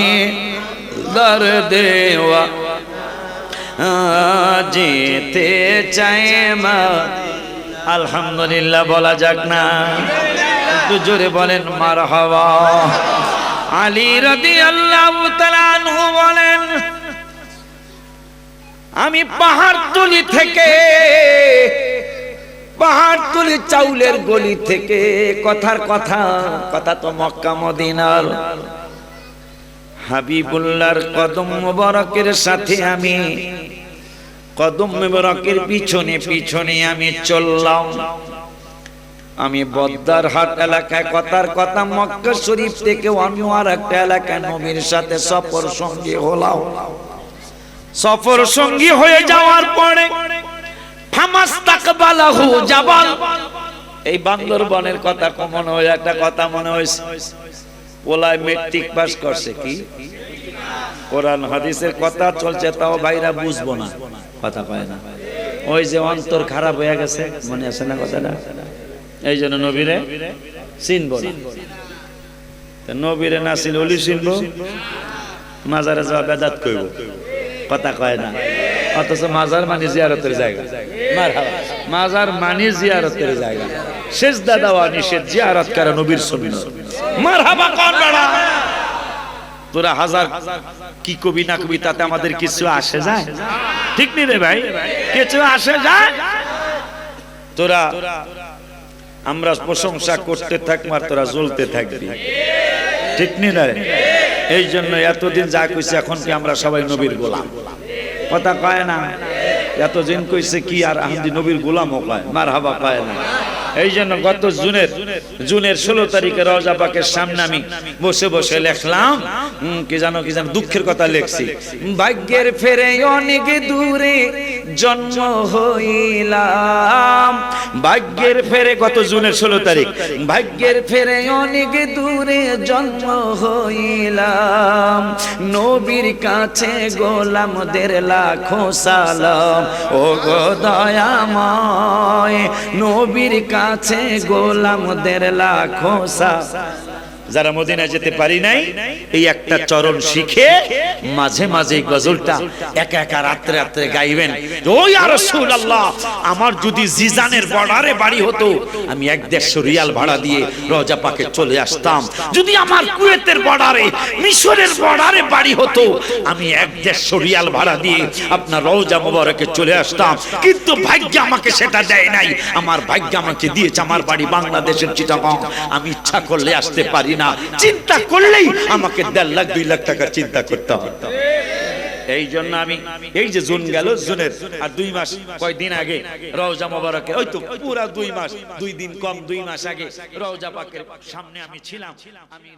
ঈমানদার দেওয়া যেতে চায় মদিনা। আলহামদুলিল্লাহ বলা যাক না? একটু জোরে বলেন মারহাবা। আলী রাদিয়াল্লাহু তাআলা আনহু বলেন, আমি পাহাড়তলি থেকে চাউলের গলি থেকে কথার কথা, কথা তো মক্কা মদিনার, হাবিবুল্লাহর কদম মোবারকের সাথে আমি কদম মোবারকের পিছনে পিছনে আমি চললাম। আমি বদ্দারহাট এলাকায় কথার কথা মক্কা শরীফ থেকে অন্য আর একটা এলাকায় নবীর সাথে সফর সঙ্গী হলাম। সফর সঙ্গী হয়ে যাওয়ার পরে ফামাস্তাকবালাহু জাবাল, এই বান্দরবনের কথা মনে হয় একটা কথা মনে হয়েছে, পোলায় মেট্রিক পাস করছে, কি কোরআন হাদিসের কথা চলছে, তাও ভাইরা বুঝবো না, কথা পায় না, ওই যে অন্তর খারাপ হয়ে গেছে, মনে আছে না কথাটা? এই জন্য নবীরে চিনব না, নবীরে না চিনলে ওলি চিনবো, মাজারে যাওয়া বেদাত কইব, কথা কয় না। অথচ মাজার মানে জিয়ারতের জায়গা, মাজার মানে জিয়ারতের জায়গা, সেজদা দেওয়া নিষেধ, জিয়ারত করা নবীর সুন্নাত। মারহাবা কোন বেড়া, তোরা হাজার কি কবি না কবি তাতে আমাদের কিছু আসে যায়? ঠিক নি রে ভাই, কিছু আসে যায়? তোরা আমরা প্রশংসা করতে থাকবো আর তোরা জ্বলতে থাকবি, ঠিক নি রে? এই জন্য এতদিন যা কইছে এখন কি আমরা সবাই নবীর গোলাম, কথা কয় না? এতদিন কইছে কি আর আহমদি নবীর গোলামও কয়, মারহাবা কয় না। এই জন্য গত জুনের 16 তারিখে রওজা পাকের সামনে আমি বসে বসে লেখলাম, কি জানো দুঃখের কথা লিখছি, ভাগ্যের ফেরে অনেক দূরে জন্ম হইলাম, ভাগ্যের ফেরে, গত জুনের 16 তারিখ, ভাগ্যের ফেরে অনেক দূরে জন্ম হইলাম, নবীর কাছে গোলামদের লাখো সালাম, ও গো দয়াময় নবীর কাছে গোলামদের লাখো সালাম। যারা মদিনায় যেতে পারি নাই, এই একটা চরণ শিখে মাঝে মাঝে গজলটা একা একা রাত্রে রাত্রে গাইবেন। ও ইয়া রাসূলুল্লাহ, আমার যদি জিজানের বর্ডারে বাড়ি হতো আমি 150 রিয়াল ভাড়া দিয়ে রওজা পাকে চলে আসতাম, যদি আমার কুয়েতের বর্ডারে, মিশরের বর্ডারে বাড়ি হতো আমি 150 রিয়াল ভাড়া দিয়ে আপনার রওজা মোবারকে চলে আসতাম, কিন্তু ভাগ্য আমাকে সেটা দেয় নাই। আমার ভাগ্য আমাকে দিয়েছে আমার বাড়ি বাংলাদেশের চিটাগং, আমি ইচ্ছা করলে আসতে পারি না, চিন্তা করলেই আমাকে 1.5 লাখ 2 লাখ টাকা চিন্তা করতে হবে। এই জন্য আমি এই যে জুন গেল, জুনের আর 2 মাস কয়দিন আগে রওজা মোবারকে, ওই তো পুরা 2 মাস, 2 দিন কম 2 মাস আগে রওজা পাকের সামনে আমি ছিলাম। আমি